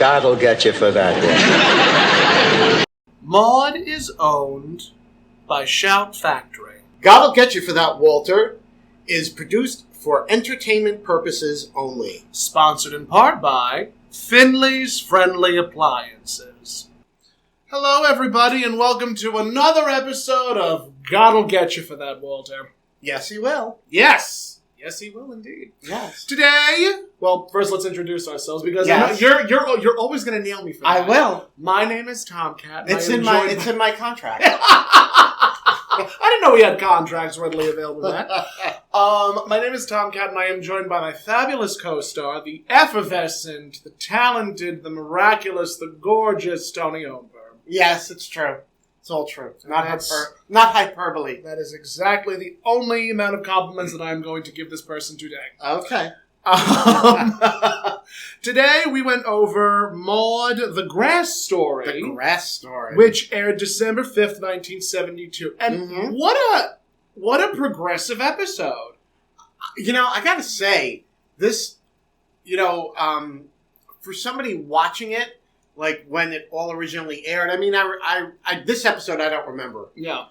God'll get you for that one. Maude is owned by Shout Factory. God'll Get You for That, Walter is produced for entertainment purposes only. Sponsored in part by Finley's Friendly Appliances. Hello, everybody, and welcome to another episode of God'll Get You for That, Walter. Yes, he will. Yes. Yes, he will indeed. Yes. Today, well, first let's introduce ourselves because Yes. I know you're always going to nail me for that. I will. My name is Tom Catt. It's in my contract. I didn't know we had contracts readily available for that. My name is Tom Catt, and I am joined by my fabulous co-star, the effervescent, the talented, the miraculous, the gorgeous Toni Homeperm. Yes, it's true. It's all true. Not hyperbole. That is exactly the only amount of compliments that I am going to give this person today. Okay. Today we went over Maude, the Grass Story. The Grass Story. Which aired December 5th, 1972. And what a progressive episode. You know, I gotta say, this, for somebody watching it, like when it all originally aired, I mean, I this episode I don't remember. Yeah.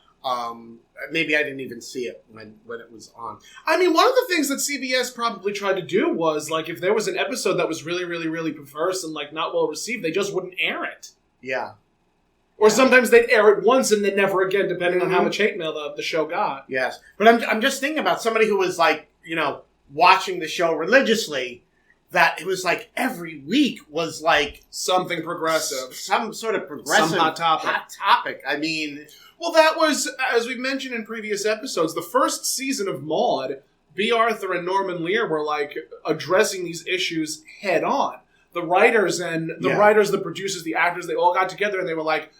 Maybe I didn't even see it when it was on. I mean, one of the things that CBS probably tried to do was, like, if there was an episode that was really, really, really perverse and, like, not well received, they just wouldn't air it. Yeah. Or sometimes they'd air it once and then never again, depending on how much hate mail the show got. Yes. But I'm just thinking about somebody who was, like, watching the show religiously, that it was like every week was like something progressive. Some sort of progressive some hot topic. I mean... Well, that was, as we mentioned in previous episodes, the first season of Maude, B. Arthur and Norman Lear were, like, addressing these issues head on. The writers, the producers, the actors, they all got together and they were like,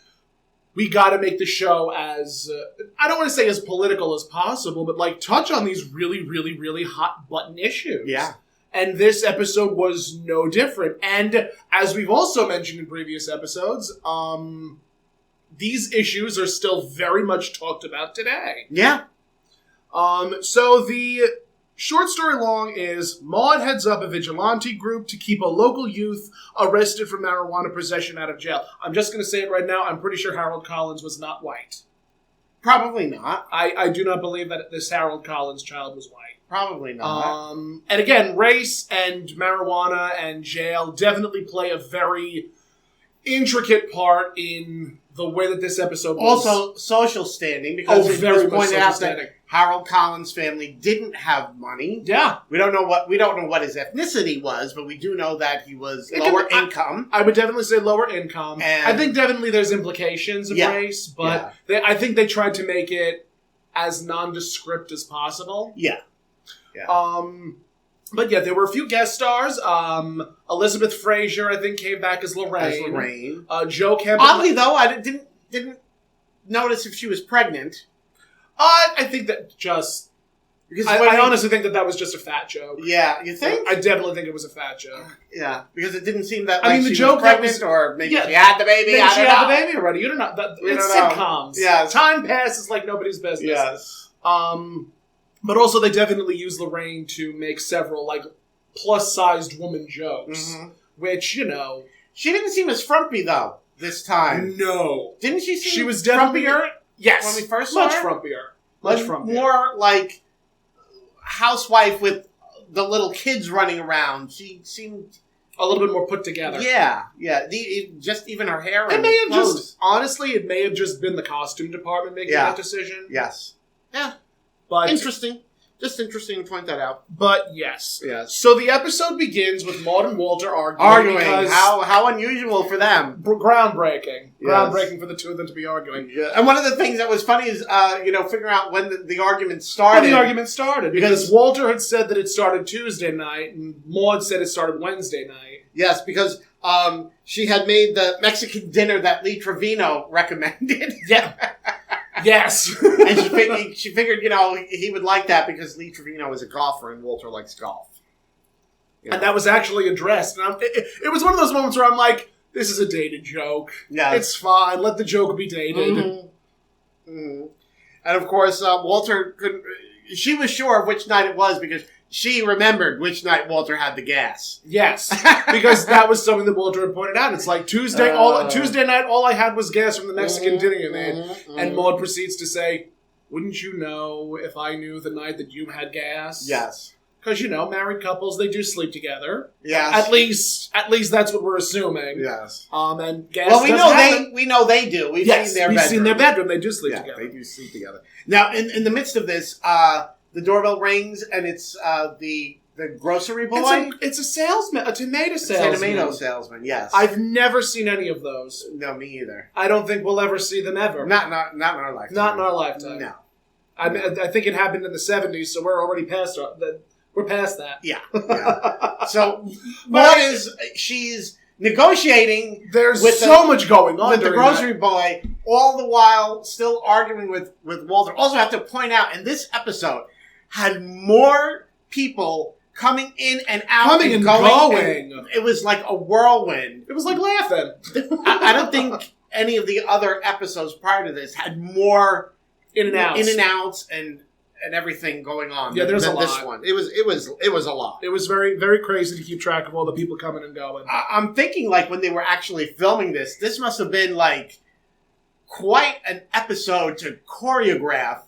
we gotta make the show as, I don't want to say as political as possible, but, like, touch on these really, really, really hot button issues. Yeah. And this episode was no different. And as we've also mentioned in previous episodes, these issues are still very much talked about today. Yeah. So the short story long is Maude heads up a vigilante group to keep a local youth arrested for marijuana possession out of jail. I'm just going to say it right now. I'm pretty sure Harold Collins was not white. Probably not. I do not believe that this Harold Collins child was white. Probably not. And again, race and marijuana and jail definitely play a very intricate part in the way that this episode was. Also, social standing, because it was pointed out that Harold Collins' family didn't have money. Yeah. We don't know what his ethnicity was, but we do know that he was lower income. I would definitely say lower income. And I think definitely there's implications of race, but I think they tried to make it as nondescript as possible. Yeah. Yeah. But yeah, there were a few guest stars. Elizabeth Fraser, I think, came back as Lorraine. Joe Campbell. Oddly, though, I didn't notice if she was pregnant. I think that just... Because I honestly think that was just a fat joke. Yeah, you think? I definitely think it was a fat joke. Yeah, because it didn't seem that the she joke was pregnant, or maybe she had the baby. Maybe she had the baby already. You don't know. It's sitcoms. Yeah. Time passes like nobody's business. Yes. But also, they definitely use Lorraine to make several, like, plus-sized woman jokes. Mm-hmm. Which, She didn't seem as frumpy, though, this time. No. Didn't she seem She was definitely... frumpier? Yes. When we first saw her? Much frumpier. More, like, housewife with the little kids running around. She seemed... A little bit more put together. Yeah. Just even her hair and it may have clothes. Honestly, it may have just been the costume department making that decision. Yes. Yeah. But interesting. Just interesting to point that out. But yes. Yes. So the episode begins with Maude and Walter arguing. How unusual for them. Groundbreaking. Yes. Groundbreaking for the two of them to be arguing. Yeah. And one of the things that was funny is, figuring out when the argument started. When the argument started. Because Walter had said that it started Tuesday night, and Maude said it started Wednesday night. Yes, because she had made the Mexican dinner that Lee Trevino recommended. Yeah. Yes. And she figured, he would like that because Lee Trevino is a golfer and Walter likes golf. And that was actually addressed. And it was one of those moments where I'm like, this is a dated joke. Yeah. It's fine. Let the joke be dated. Mm-hmm. Mm-hmm. And of course, Walter couldn't... She was sure of which night it was because she remembered which night Walter had the gas. Yes, because that was something that Walter had pointed out. It's like Tuesday night, all I had was gas from the Mexican dinner you made. And Maude proceeds to say, "Wouldn't you know if I knew the night that you had gas?" Yes. Because, married couples, they do sleep together. Yes. At least that's what we're assuming. Yes. And gas. Well, we know they do. We've seen their bedroom. They do sleep together. They do sleep together. Now, in the midst of this, the doorbell rings, and it's the grocery boy. It's a salesman, a tomato salesman. A tomato salesman. Yes. I've never seen any of those. No, me either. I don't think we'll ever see them ever. Not in our lifetime. Not in our lifetime. No. I think it happened in the 70s, so we're already past we're past that. Yeah. So, she's negotiating. There's so much going on with the grocery boy, all the while still arguing with Walter. Also, I have to point out, in this episode, had more people coming in and out. Coming and going. And it was like a whirlwind. It was like laughing. I don't think any of the other episodes prior to this had more in and outs and everything going on. Yeah, there's a lot. This one. It was a lot. It was very, very crazy to keep track of all the people coming and going. I'm thinking, like, when they were actually filming this must have been like quite an episode to choreograph,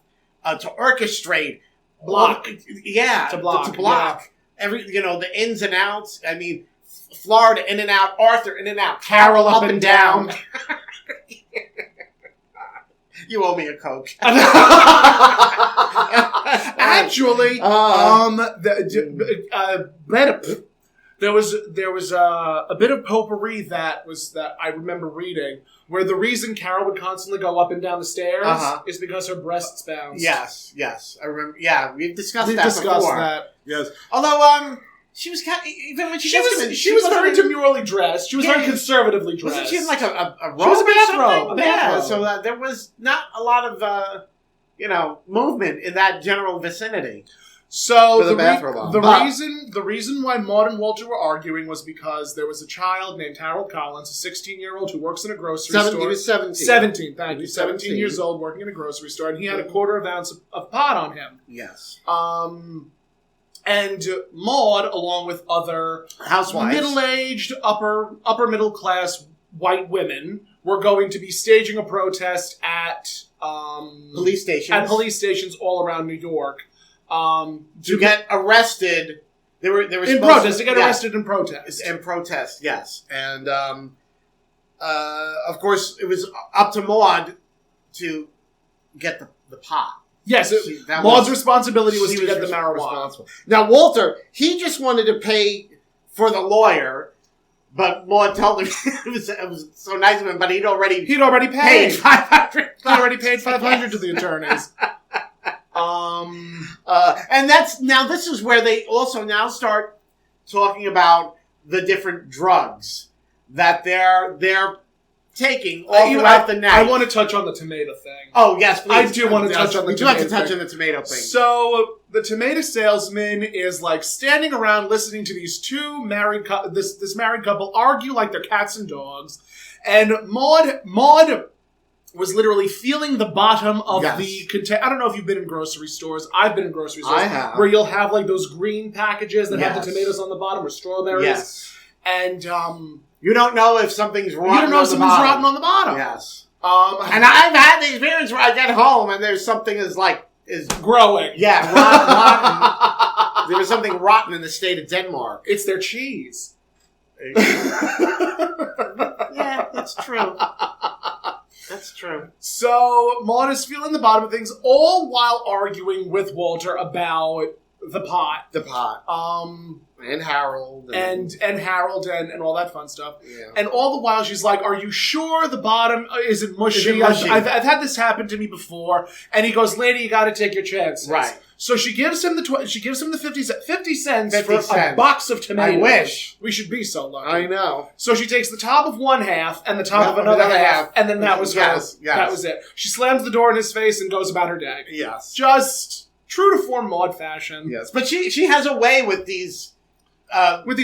to orchestrate, block. To block. Yeah. Every, the ins and outs. I mean, Florida in and out, Arthur in and out, Carol up and down. You owe me a Coke. Actually, there was a bit of potpourri that I remember reading, where the reason Carol would constantly go up and down the stairs is because her breasts bounce. Yes, I remember. Yeah, we've discussed that before. Yes, although she was kind of, even when she was very demurely dressed. She was very conservatively dressed. Wasn't she in like a robe? She was a bathrobe. Yeah, so there was not a lot of movement in that general vicinity. So the reason why Maude and Walter were arguing was because there was a child named Harold Collins, a 16-year-old who works in a grocery store. He was 17. 17, thank you. 17 years old, working in a grocery store, and he had a quarter ounce of pot on him. Yes. And Maude, along with other housewives, middle-aged, upper middle class white women, were going to be staging a protest at police stations. At police stations all around New York. To get arrested. They were in protest. To get arrested in protest. In protest, yes. And of course, it was up to Maude to get the pot. Yes, Maude's responsibility was to get the marijuana. Now, Walter, he just wanted to pay for the lawyer, but Maude told him it was so nice of him, but he'd already paid $500. He'd already paid $500 to the attorneys. And this is where they also now start talking about the different drugs that they're taking all throughout the night. I want to touch on the tomato thing. Oh, yes, please. I do want to touch on the tomato thing. We do have to touch on the tomato thing. So, the tomato salesman is, like, standing around listening to these two this married couple argue like they're cats and dogs. And Maude was literally feeling the bottom of the container. I don't know if you've been in grocery stores. I've been in grocery stores. I have. Where you'll have, like, those green packages that have the tomatoes on the bottom or strawberries. Yes. And, you don't know if something's rotten. You don't know if something's rotten on the bottom. Yes. And I've had the experience where I get home and there's something is growing. Yeah, rotten. There was something rotten in the state of Denmark. It's their cheese. Yeah, that's true. That's true. So Maude is feeling the bottom of things, all while arguing with Walter about the pot. And Harold. And Harold and all that fun stuff. Yeah. And all the while she's like, are you sure the bottom isn't mushy? I've had this happen to me before. And he goes, lady, you got to take your chances. Right. So she gives him the 50 cents for a box of tomatoes. I wish. We should be so lucky. I know. So she takes the top of one half and the top of another half. And then that was her. Yes. That was it. She slams the door in his face and goes about her day. Yes. Just true to form Maude fashion. Yes. But she has a way with these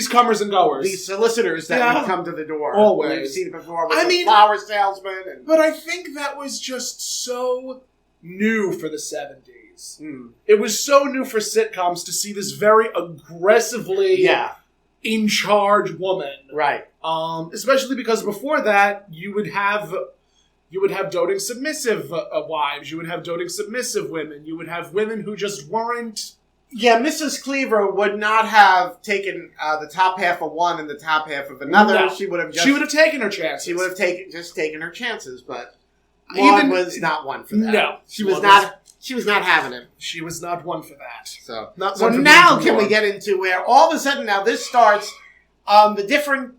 comers and goers. These solicitors that would come to the door. Always. We've seen it before with the flower salesman. But I think that was just so new for the 70s. series. It was so new for sitcoms to see this very aggressively in charge woman. Right. Especially because before that, you would have doting submissive wives. You would have doting submissive women. You would have women who just weren't. Yeah, Mrs. Cleaver would not have taken the top half of one and the top half of another. No. She would have taken her chances. She would have taken her chances, but Maude was not one for that. No, she was not. She was not having it. She was not one for that. So now can we get into where all of a sudden now this starts the different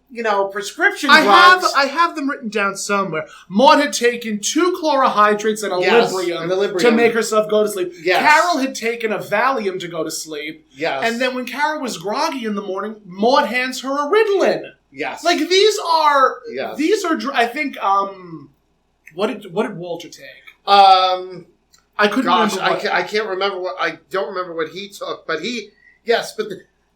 prescription drugs. I have them written down somewhere. Maude had taken 2 chlorohydrates and a Librium to make herself go to sleep. Yes. Carol had taken a Valium to go to sleep. Yes. And then when Carol was groggy in the morning, Maude hands her a Ritalin. Yes. Like these are I think what did Walter take? I couldn't remember. I can't remember I don't remember what he took, but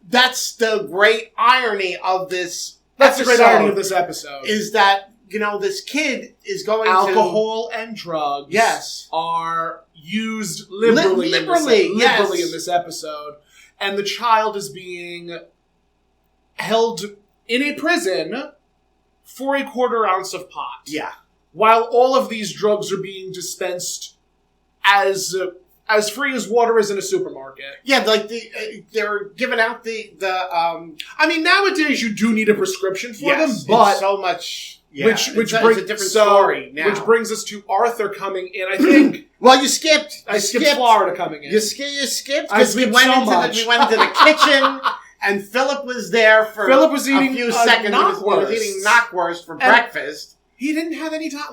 that's the great irony of this. That's the great irony of this episode. Is that this kid is going alcohol and drugs. Yes. Are used liberally in this episode, and the child is being held in a prison for a 1/4 ounce of pot. Yeah. While all of these drugs are being dispensed as free as water is in a supermarket. Yeah, like they're giving out the. I mean, nowadays you do need a prescription for them, but but so much. Yeah, which brings a different story now. Which brings us to Arthur coming in. I think. Well, you skipped. I skipped Florida coming in. You skipped because we went into the kitchen. And Philip was there for a few seconds. He was eating knockwurst for breakfast. He didn't have any time.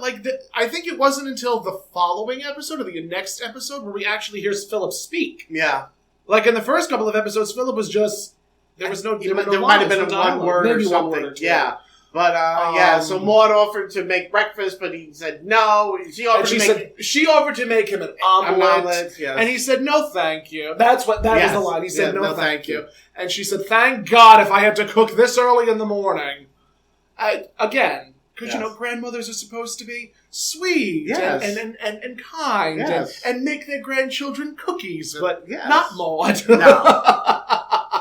I think it wasn't until the following episode or the next episode where we actually hear Philip speak. Yeah. Like in the first couple of episodes, Philip was just there might have been one word or something. Yeah. But so Maude offered to make breakfast, but he said no. She offered to make him an omelet, yes. And he said no, thank you. That was the line. He said no, thank you. And she said, "Thank God if I had to cook this early in the morning." Again, because grandmothers are supposed to be sweet and kind and make their grandchildren cookies, but not Maude. No.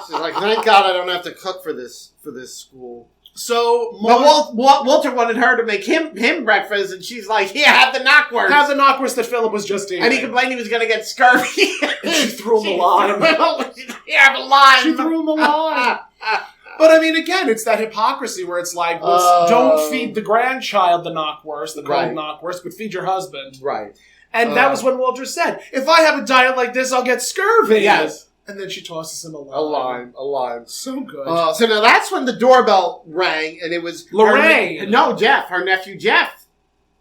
She's like, thank God I don't have to cook for this school. So, Walter wanted her to make him breakfast, and she's like, "Here, have the knockwurst." Have the knockwurst that Philip was just eating. And he complained he was going to get scurvy. She threw him a line. Yeah, the line. She threw him a line. But I mean, again, it's that hypocrisy where it's like, don't feed the grandchild the knockwurst, the cold knockwurst, but feed your husband. Right. And that was when Walter said, "If I have a diet like this, I'll get scurvy." Yes. And then she tosses him a line. A line. So good. So now that's when the doorbell rang, and it was Lorraine. Jeff, her nephew Jeff.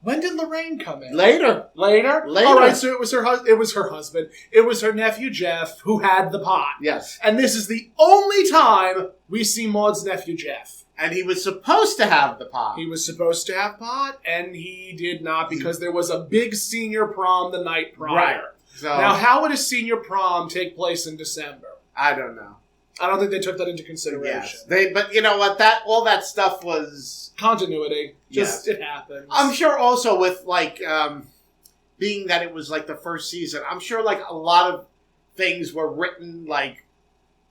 When did Lorraine come in? Later. All right, so it was her husband. It was her nephew Jeff who had the pot. Yes. And this is the only time we see Maude's nephew Jeff. And he was supposed to have the pot. He was supposed to have pot, and he did not because there was a big senior prom the night prior. Right. So, now, how would a senior prom take place in December? I don't know. I don't think they took that into consideration. Yes. But you know what? All that stuff was continuity. It happens. I'm sure also with being that it was like the first season, I'm sure like a lot of things were written like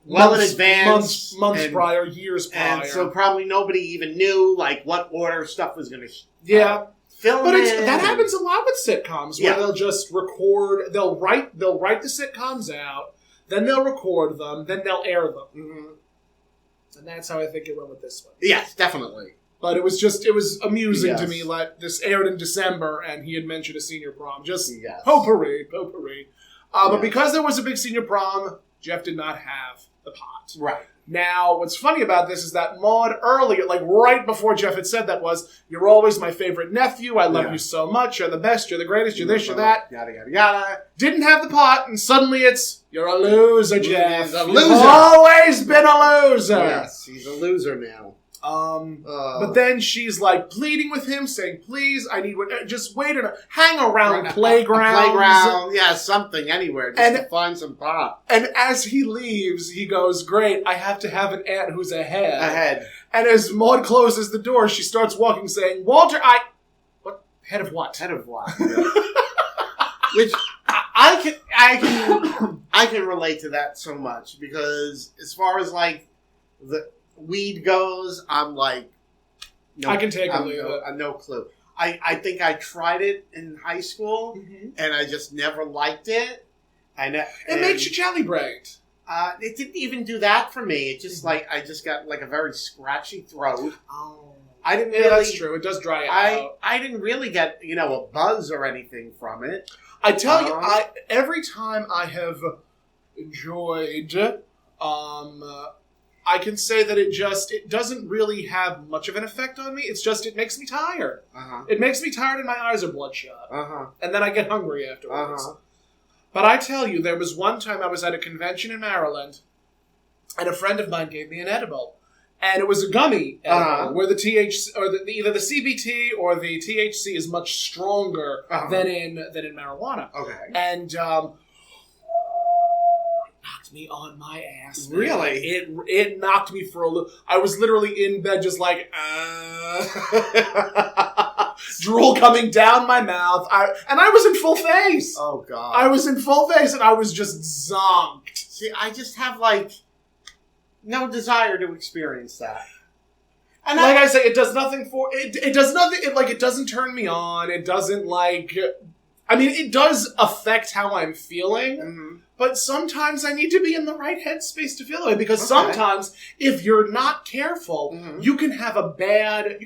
well in advance, months prior, years prior, and so probably nobody even knew like what order stuff was going to. Film but that happens a lot with sitcoms where they'll just record. They'll write the sitcoms out, then they'll record them, then they'll air them, and that's how I think it went with this one. Yes, definitely. But it was amusing to me. Like this aired in December, and he had mentioned a senior prom. Just potpourri. But because there was a big senior prom, Jeff did not have the pot. Right. Now, what's funny about this is that Maude earlier, like right before Jeff had said that was, "You're always my favorite nephew. I love you so much. You're the best. You're the greatest. You're this. You're that." Yada yada yada. Didn't have the pot, and suddenly it's, "You're a loser, Jeff. He's a You've loser. always been a loser." Yes, he's a loser now. But then she's like pleading with him, saying, "Please, I need just wait and hang around playgrounds, something anywhere, just to find some pot." And as he leaves, he goes, "Great, I have to have an aunt who's ahead." And as Maude closes the door, she starts walking, saying, "Walter, what head of what? Head of what?" Which I can relate to that so much because as far as like the weed goes, I'm like, I can take a leave it. No clue. I think I tried it in high school and I just never liked it. It makes you jelly-brained. It didn't even do that for me. It just like I just got like a very scratchy throat. Oh. I didn't Yeah, really, that's true. It does dry out. I didn't really get a buzz or anything from it. I tell you, every time I have enjoyed, I can say that it doesn't really have much of an effect on me. It's just it makes me tired. It makes me tired and my eyes are bloodshot. And then I get hungry afterwards. But I tell you, there was one time I was at a convention in Maryland, and a friend of mine gave me an edible. And it was a gummy edible, where the THC, or either the CBT or the THC is much stronger than in marijuana. Okay. And knocked me on my ass. Man. Really? It knocked me for a little. I was literally in bed, just like drool coming down my mouth. And I was in full face. Oh God! I was in full face, and I was just zonked. See, I just have like no desire to experience that. And like I say, it does nothing for it. It does nothing. It doesn't turn me on. It doesn't like. I mean, it does affect how I'm feeling, but sometimes I need to be in the right headspace to feel it. Because sometimes, if you're not careful, you can have a bad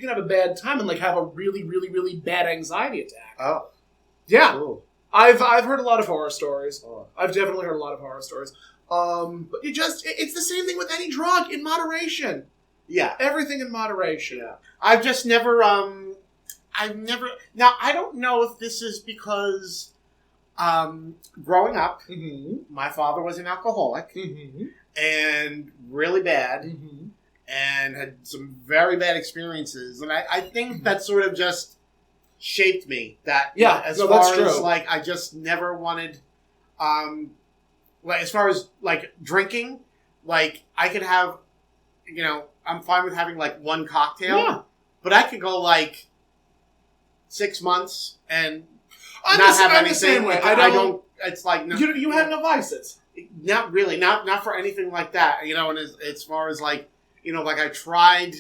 time and like have a really, really, really bad anxiety attack. Oh, yeah. Ooh. I've heard a lot of horror stories. Oh. I've definitely heard a lot of horror stories. But it's the same thing with any drug in moderation. Yeah, everything in moderation. Yeah, I've just never. Now, I don't know if this is because growing up, my father was an alcoholic and really bad and had some very bad experiries. And I think that sort of just shaped me. As far as like, I just never wanted, like, as far as like drinking, like I could have, I'm fine with having like one cocktail, but I could go like 6 months and not have anything. The same way. I don't. It's like no, you have no vices. Not really. Not for anything like that. And as far as like like I tried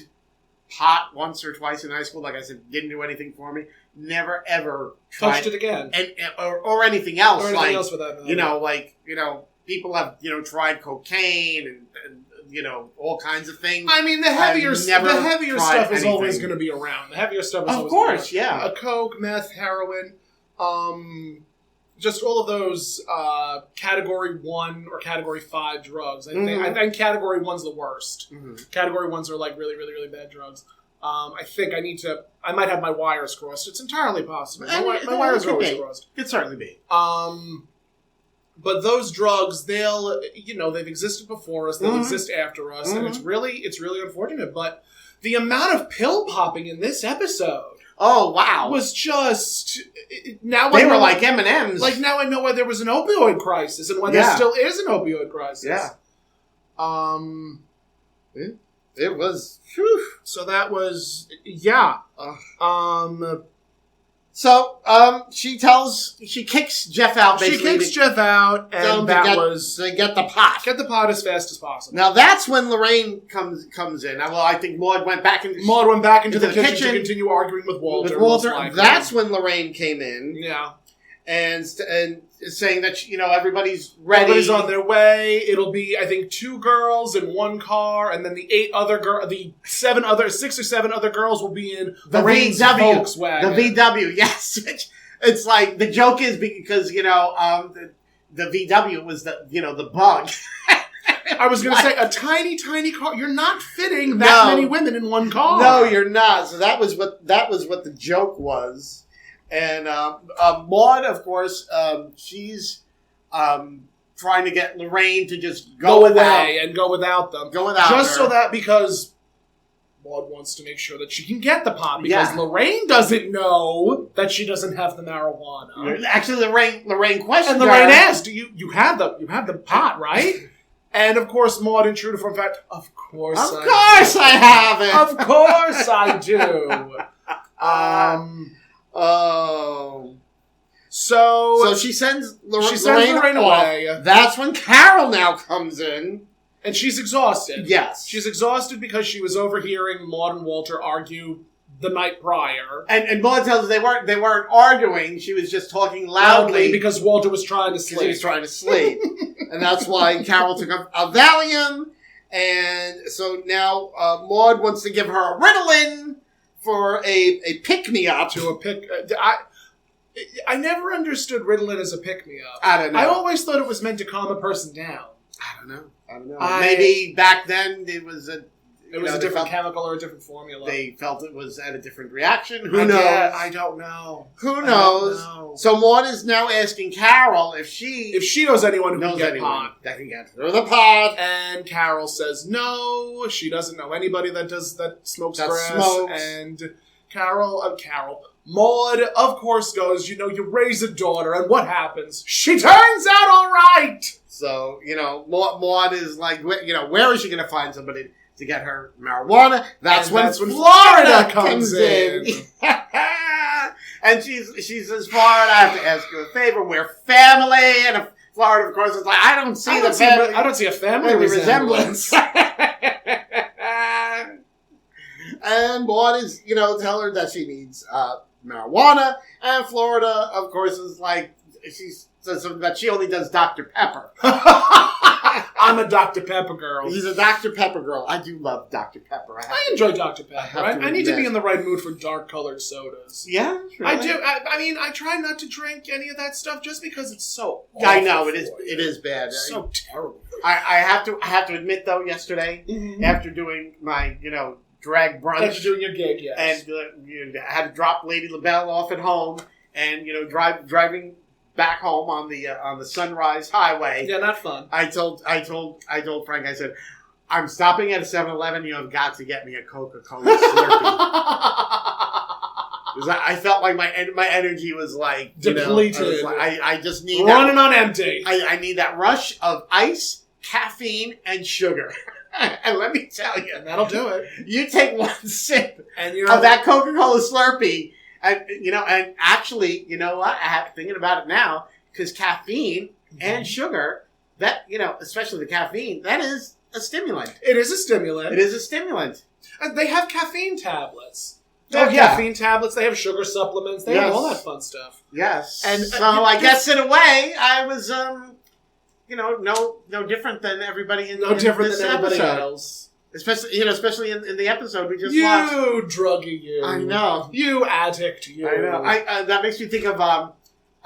pot once or twice in high school. Like I said, didn't do anything for me. Never ever touched it again, or anything else. Or anything else for that matter. people have tried cocaine and all kinds of things. I mean, the heavier stuff is always going to be around. The heavier stuff is always going to be around. Yeah. A coke, meth, heroin, just all of those Category 1 or Category 5 drugs. I think Category 1's the worst. Category 1s are like really, really, really bad drugs. I think I might have my wires crossed. It's entirely possible. My wires are always crossed. Could certainly be. But those drugs, they've existed before us, they'll exist after us, and it's really unfortunate. But the amount of pill popping in this episode, was just now they were like M&Ms. Like now I know why there was an opioid crisis and why there still is an opioid crisis. Yeah. It was. Whew. So that was So, she kicks Jeff out, basically. She kicks Jeff out, and to get the pot. Get the pot as fast as possible. Now, that's when Lorraine comes in. Well, I think Maude went back into the kitchen to continue arguing with Walter. That's when Lorraine came in. Yeah. And saying that, everybody's ready. Everybody's on their way. It'll be, I think, 2 girls in 1 car, and then the 6 or 7 other girls will be in Lorraine's Volkswagen. The VW, yes. It's like, the joke is because, the VW was the bug. I was going to say, a tiny, tiny car. You're not fitting that many women in 1 car. No, you're not. So that was what the joke was. And Maude, of course, she's trying to get Lorraine to just go away and go without them. Just her. Because Maude wants to make sure that she can get the pot. Because Lorraine doesn't know that she doesn't have the marijuana. Actually, Lorraine questioned her. And Lorraine asked, you have the pot, right? And of course, Maude, in true to form fact, of course I have it. Of course I do. So she sends Lorraine away. That's when Carol now comes in. And she's exhausted. Yes. She's exhausted because she was overhearing Maude and Walter argue the night prior. And Maude tells us they weren't arguing, she was just talking loudly. Because Walter was trying to sleep. He was trying to sleep. And that's why Carol took a Valium. And so now Maude wants to give her a Ritalin for a pick-me-up. I never understood Ritalin as a pick-me-up. I don't know. I always thought it was meant to calm a person down. I don't know. Maybe back then it was a different chemical or a different formula. They felt it was at a different reaction. Who knows? I don't know. Who knows? So Maude is now asking Carol if she knows anyone who knows can get anyone pot. that can get her the pot. And Carol says no. She doesn't know anybody that smokes grass. And Maude, of course, goes, you raise a daughter, and what happens? She turns out all right! So, Maude is like, where is she going to find somebody to get her marijuana? That's when Florida comes in. And she says, Florida, I have to ask you a favor. We're family. And Florida, of course, is like, I don't see a family resemblance. And Maude is, tell her that she needs marijuana. And Florida, of course, is like, she says something that she only does Dr. Pepper. I'm a Dr. Pepper girl. He's a Dr. Pepper girl. I do love Dr. Pepper. I enjoy Dr. Pepper. I need to be in the right mood for dark-colored sodas. Yeah, really? I do. I try not to drink any of that stuff just because it's so awful. I know, it is bad. It's so terrible. I have to admit, though, yesterday, after doing my, drag brunch. After doing your gig, yes. And I had to drop Lady LaBelle off at home and, driving back home on the Sunrise Highway. Yeah, not fun. I told Frank, I said, I'm stopping at a 7-Eleven. You have got to get me a Coca-Cola Slurpee. Because I felt like my energy was like depleted. I just need running on empty. I need that rush of ice, caffeine, and sugar. And let me tell you, and that'll do it. You take one sip of that Coca-Cola Slurpee. And actually, you know what? I have thinking about it now because caffeine and sugar, that especially the caffeine, that is a stimulant. It is a stimulant. It is a stimulant. They have caffeine tablets. They have caffeine tablets. They have sugar supplements. They have all that fun stuff. Yes. And so I guess in a way, I was no different than everybody in this everybody episode. else. Especially in the episode we just watched. You druggie, you. I know. You addict, you. I know. That makes me think of,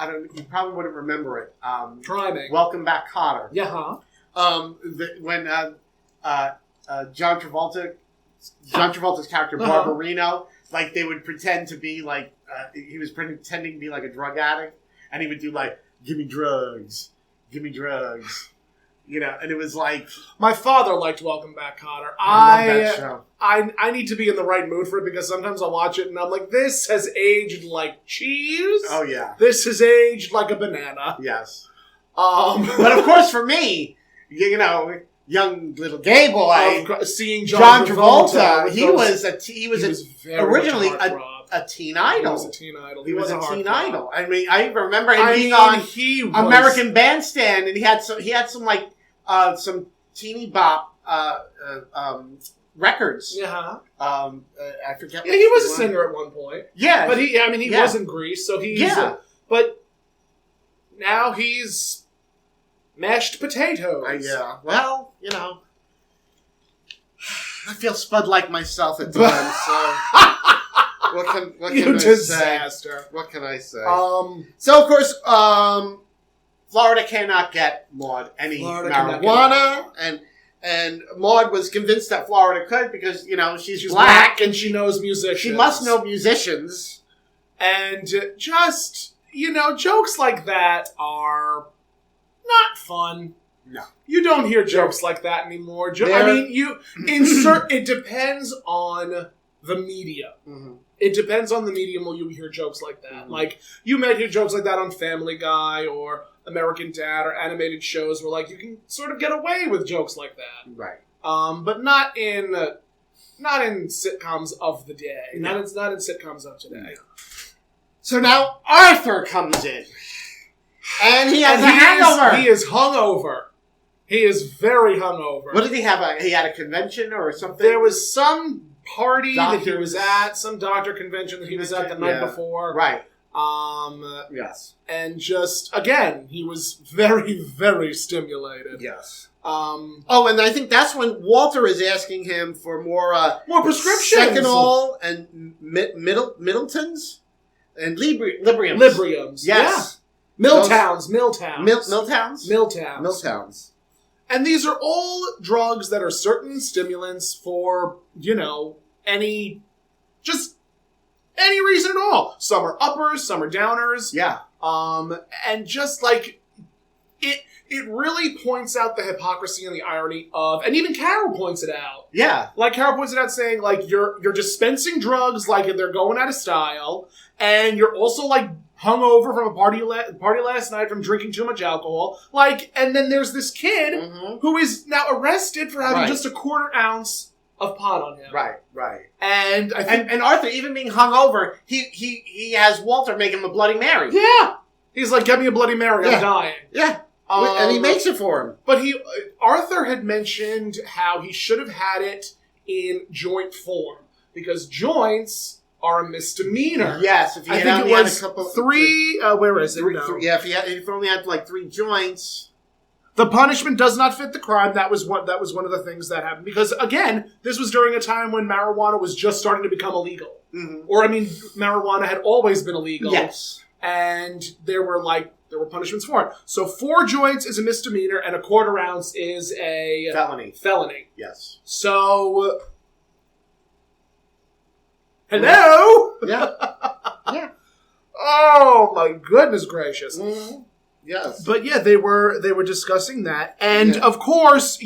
you probably wouldn't remember it. Try Welcome Back, Kotter. Yeah, when John Travolta's character, Barbarino, like they would pretend to be like, he was pretending to be like a drug addict, and he would do like, give me drugs. And it was like... My father liked Welcome Back, Kotter. I love that show. I need to be in the right mood for it because sometimes I'll watch it and I'm like, this has aged like cheese. Oh, yeah. This has aged like a banana. Yes. But of course for me, young little gay boy, seeing John Travolta, he was originally a teen idol. He was a teen idol. I mean, I remember him being on American Bandstand, and he had some like some teeny bop records. Yeah. I forget. Yeah, he was a singer at one point. Yeah, but he was in Greece, so he's but now he's mashed potatoes. Yeah. Well, I feel spud like myself at times. So what can I disaster. Say? What can I say? So of course, Florida cannot get Maude any marijuana, and Maude was convinced that Florida could because she's black and she knows musicians. She must know musicians, and just jokes like that are not fun. No. You don't hear jokes like that anymore. It depends on the media. Mm-hmm. It depends on the medium where you hear jokes like that. Mm-hmm. Like, you might hear jokes like that on Family Guy or American Dad or animated shows where, like, you can sort of get away with jokes like that. Right. But not in sitcoms of the day. No. Not in sitcoms of today. So now Arthur comes in. And he has a hangover. He is hungover. He is very hungover. What did he have? He had a convention or something? There was some party that he was at, some doctor convention that he was at the night before. Right. Yes. And just, again, he was very, very stimulated. Yes. And I think that's when Walter is asking him for more prescriptions. Seconal and Middletons and Libriums. Libriums. Yes. Yeah. Milltowns. And these are all drugs that are certain stimulants for, any reason at all. Some are uppers, some are downers. Yeah. And just like it really points out the hypocrisy and the irony of, and even Carol points it out. Yeah. Like Carol points it out saying, like, you're dispensing drugs like they're going out of style, and you're also like hungover from a party last night from drinking too much alcohol. Like, and then there's this kid who is now arrested for having just a quarter ounce of pot on him. Right. And I think, and Arthur, even being hungover, he has Walter make him a Bloody Mary. Yeah. He's like, get me a Bloody Mary, I'm dying. Yeah. And he makes it for him. But Arthur had mentioned how he should have had it in joint form, because joints are a misdemeanor. Yes, if you I had think it was a couple, three. Where is it? If you only had like 3 joints, the punishment does not fit the crime. That was one of the things that happened, because again, this was during a time when marijuana was just starting to become illegal. Or marijuana had always been illegal. Yes, and there were punishments for it. So 4 joints is a misdemeanor, and a quarter ounce is a felony. Yes. So, hello. Yeah. Yeah. Oh my goodness gracious. Mm-hmm. Yes. But yeah, they were discussing that, and of course,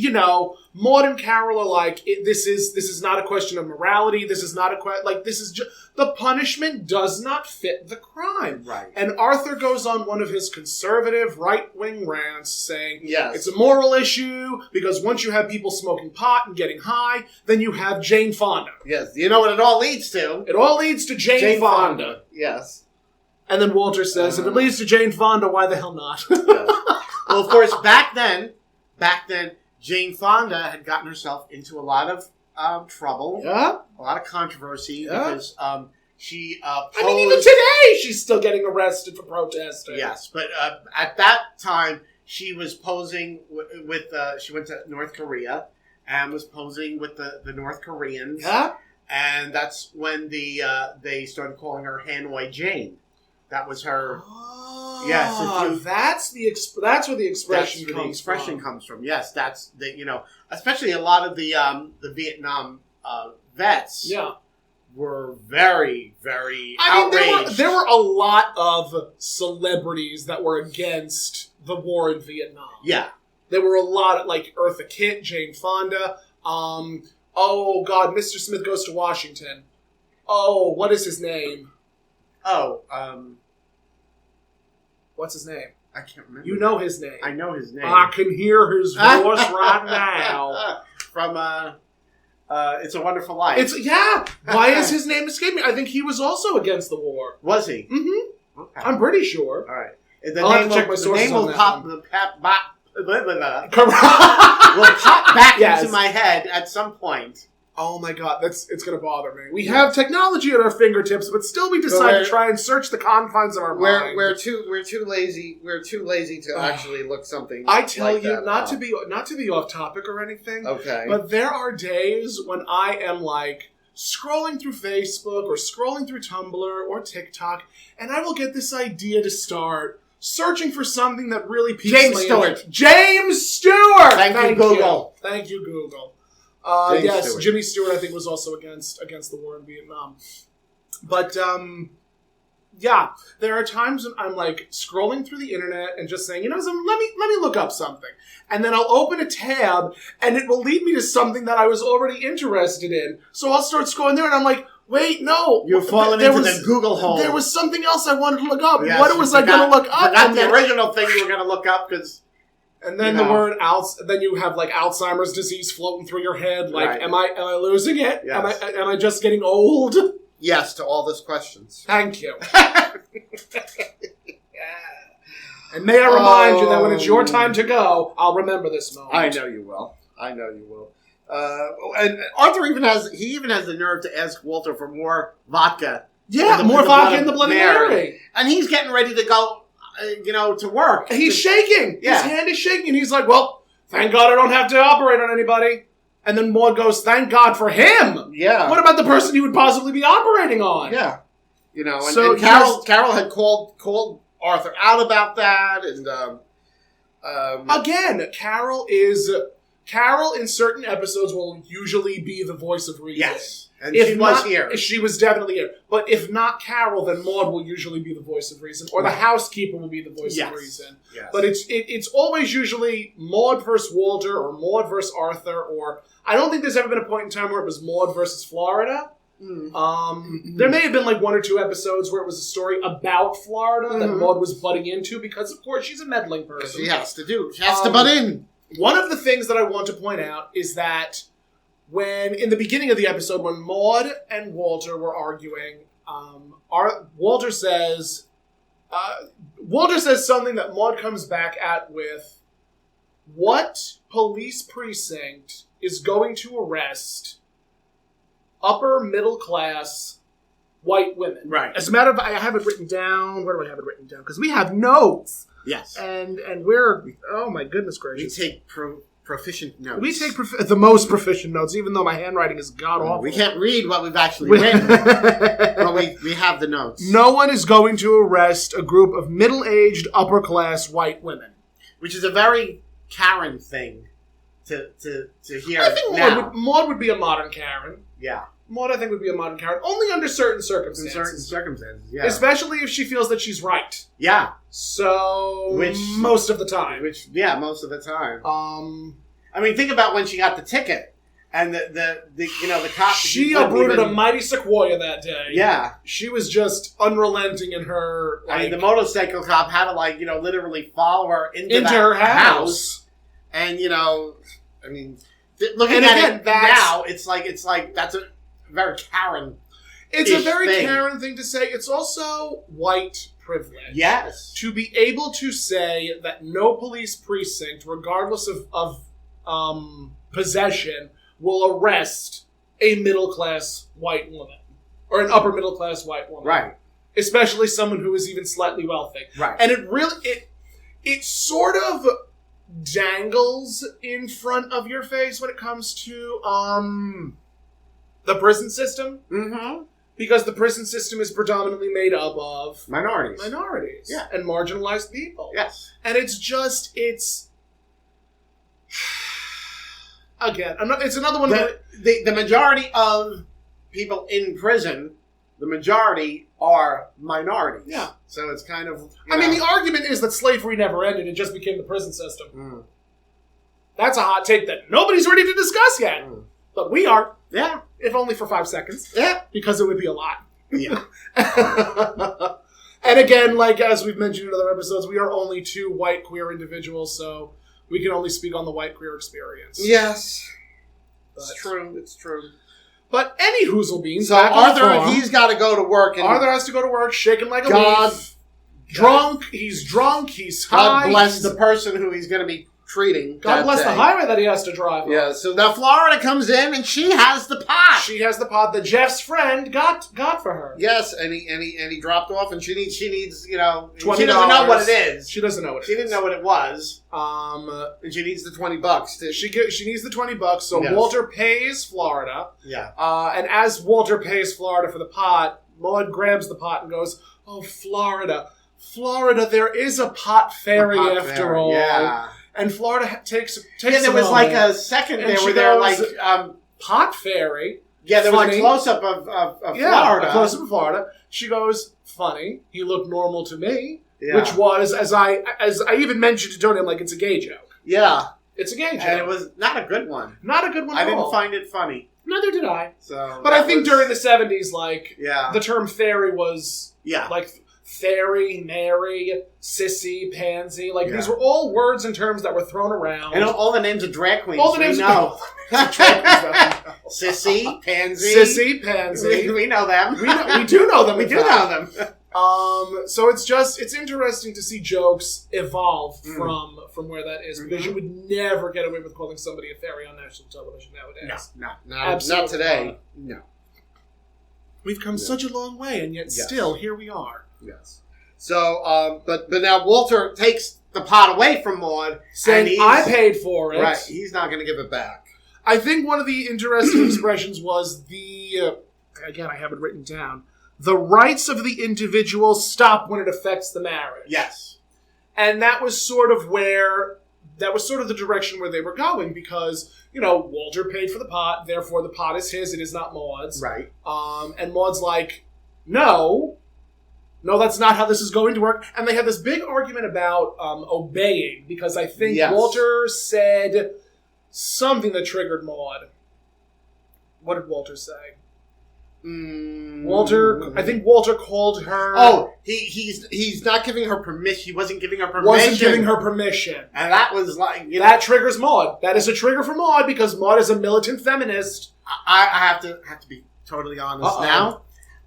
Maude and Carol are like, this is not a question of morality. This is not this is just the punishment does not fit the crime. Right. And Arthur goes on one of his conservative right-wing rants saying, yes, it's a moral issue because once you have people smoking pot and getting high, then you have Jane Fonda. Yes. You know what it all leads to? It all leads to Jane Fonda. Yes. And then Walter says, if it leads to Jane Fonda, why the hell not? Yes. Well, of course, back then, Jane Fonda had gotten herself into a lot of trouble. Yeah. A lot of controversy because she posed... I mean, even today, she's still getting arrested for protesting. Yes, but at that time, she was posing with... she went to North Korea and was posing with the North Koreans. Yeah. And that's when they started calling her Hanoi Jane. That was her. Oh, yes, that's where the expression comes from. Yes, that's especially a lot of the Vietnam vets. Yeah, were very, very outraged. There were a lot of celebrities that were against the war in Vietnam. Yeah, there were a lot of, like Eartha Kitt, Jane Fonda. Oh God, Mr. Smith Goes to Washington. Oh, what is his name? Oh, what's his name? I can't remember. You know his name. I know his name. I can hear his voice right now. From It's a Wonderful Life. Why is his name escaping me? I think he was also against the war. Was he? Mm-hmm. Okay. I'm pretty sure. All right. I'll have to check my sources on that one. Will pop back into my head at some point. Oh my God, it's going to bother me. We have technology at our fingertips, but still we decide to try and search the confines of our mind. We're too lazy. We're too lazy to actually look something. I tell you, not to be off topic or anything. Okay. But there are days when I am like scrolling through Facebook or scrolling through Tumblr or TikTok, and I will get this idea to start searching for something that really piques my interest. James Stewart. Thank you, Google. Thank you, Google. Stewart. Jimmy Stewart, I think, was also against the war in Vietnam. But, there are times when I'm, like, scrolling through the internet and just saying, let me look up something. And then I'll open a tab, and it will lead me to something that I was already interested in. So I'll start scrolling there, and I'm like, wait, no. You're falling into the Google hole. There was something else I wanted to look up. Yes, what was I going to look up? Not the original thing you were going to look up, because... And then the word then you have like Alzheimer's disease floating through your head. Like, right. am I losing it? Yes. Am I just getting old? yes to all those questions. Thank you. And may I remind you that when it's your time to go, I'll remember this moment. I know you will. And Arthur even has the nerve to ask Walter for more vodka. Yeah, more vodka in the Bloody Mary. And he's getting ready to go, to work. He's shaking. Yeah. His hand is shaking. And he's like, well, thank God I don't have to operate on anybody. And then Maude goes, thank God for him. Yeah. What about the person he would possibly be operating on? Yeah. And So Carol had called Arthur out about that. And again, Carol in certain episodes will usually be the voice of reason. yes. And she was here. She was definitely here. But if not Carol, then Maude will usually be the voice of reason. Or the housekeeper will be the voice of reason. Yes. But it's always usually Maude versus Walter or Maude versus Arthur. Or I don't think there's ever been a point in time where it was Maude versus Florida. There may have been like one or two episodes where it was a story about Florida that Maude was butting into because, of course, she's a meddling person. She has to butt in. One of the things that I want to point out is that in the beginning of the episode, when Maude and Walter were arguing, Walter says something that Maude comes back at with, what police precinct is going to arrest upper middle class white women? Right. As a matter of fact, I have it written down. Where do I have it written down? Because we have notes. Yes. And we're, oh my goodness gracious. We take proficient notes. We take the most proficient notes, even though my handwriting is god-awful. We can't read what we've actually written. But we have the notes. No one is going to arrest a group of middle-aged, upper-class white women. Which is a very Karen thing to hear. I think now. Maude would be a modern Karen. Yeah. Maude, I think, would be a modern Karen. Only under certain circumstances. In certain circumstances, yeah. Especially if she feels that she's right. Yeah. So, most of the time. Most of the time. I mean, think about when she got the ticket, and the cop. She uprooted a mighty sequoia that day. Yeah, she was just unrelenting in her. I mean, the motorcycle cop had to literally follow her into her house, and I mean, looking at it now, it's like that's a very Karen. It's a very Karen thing to say. It's also white privilege. Yes, to be able to say that no police precinct, regardless of possession, will arrest a middle-class white woman. Or an upper-middle-class white woman. Right. Especially someone who is even slightly wealthy. Right. And it sort of dangles in front of your face when it comes to the prison system. Mm-hmm. Because the prison system is predominantly made up of minorities. Yeah. And marginalized people. Yes. And it's again, it's another one. The majority of people in prison, the majority are minorities. Yeah. So it's kind of. I mean, the argument is that slavery never ended; it just became the prison system. Mm. That's a hot take that nobody's ready to discuss yet, but we are. Yeah, if only for 5 seconds. Yeah, because it would be a lot. Yeah. And again, like as we've mentioned in other episodes, we are only two white queer individuals, so. We can only speak on the white queer experience. Yes. It's true. It's true. But any Hoozlebeans. So Arthur, he's got to go to work. And Arthur has to go to work, shaking like a leaf. Drunk. He's high. God bless the person who he's going to be treating. God bless the highway that he has to drive on. Yeah, so now Florida comes in and she has the pot. She has the pot that Jeff's friend got for her. Yes, and he dropped off, and she needs $20. She doesn't know what it is. She doesn't know what it is. She didn't know what it was. And she needs the $20. She needs the $20, so yes. Walter pays Florida. Yeah. And as Walter pays Florida for the pot, Maude grabs the pot and goes, "Oh, Florida, there is a pot fairy after all." Yeah. And Florida takes there was like a second there where they're like pot fairy. Yeah, there was a close up of Florida. A close up of Florida. She goes, "Funny, he looked normal to me," which was as I even mentioned to Tony, I'm like, it's a gay joke. Yeah, it's a gay joke, and it was not a good one. Not a good one. I didn't find it funny. Neither did I. So, but I think during the 70s, the term fairy was like fairy, Mary, sissy, pansy. Like, Yeah. these were all words and terms that were thrown around. And all the names of drag queens. all the names we know. of drag queens that we know. Sissy, Pansy. Sissy, pansy. We know them. We do know them. We do know them. So it's interesting to see jokes evolve from where that is, because you would never get away with calling somebody a fairy on national television nowadays. Not today. No. We've come such a long way, and yet still here we are. Yes. So, but now Walter takes the pot away from Maude, saying, "I paid for it." Right. He's not going to give it back. I think one of the interesting expressions was again, I have it written down. The rights of the individual stop when it affects the marriage. Yes. And that was sort of the direction where they were going, because, Walter paid for the pot, therefore the pot is his, it is not Maude's. Right. And Maude's like, no, that's not how this is going to work. And they had this big argument about obeying, because I think Walter said something that triggered Maude. What did Walter say? I think Walter called her. Oh, he's not giving her permission. He wasn't giving her permission. Wasn't giving her permission, and that was like that triggers Maude. That is a trigger for Maude, because Maude is a militant feminist. I have to be totally honest now.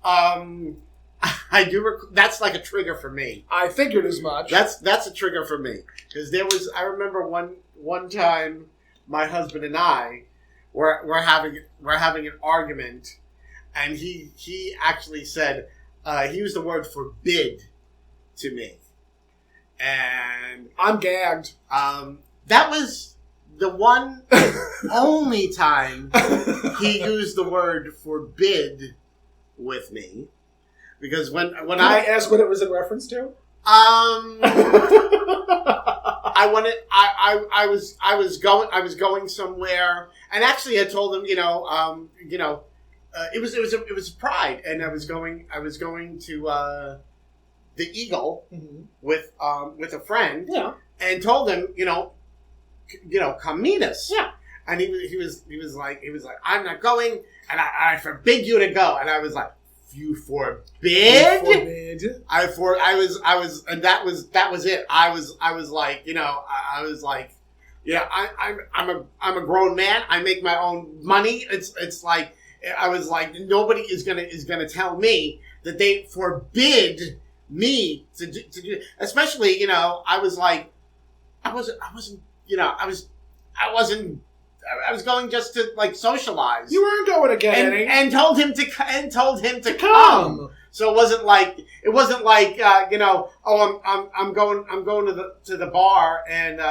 I do. That's like a trigger for me. I figured as much. That's a trigger for me, because I remember one time my husband and I were having an argument. And he actually said, he used the word forbid to me. And I'm gagged. That was the one only time he used the word forbid with me. Because when Can I ask what it was in reference to? I was going somewhere, and actually I told him, it was Pride, and I was going to the Eagle with a friend, and told him, come meet us, and he was like, I'm not going, and I forbid you to go, and I was like, you forbid? I was, and that was it. I was like, yeah, I'm a grown man. I make my own money. It's like. I was like, nobody is gonna tell me that they forbid me to do. Especially, I was like, I was going just to like socialize. You weren't going again, and told him to come. So it wasn't like I'm going to the bar, and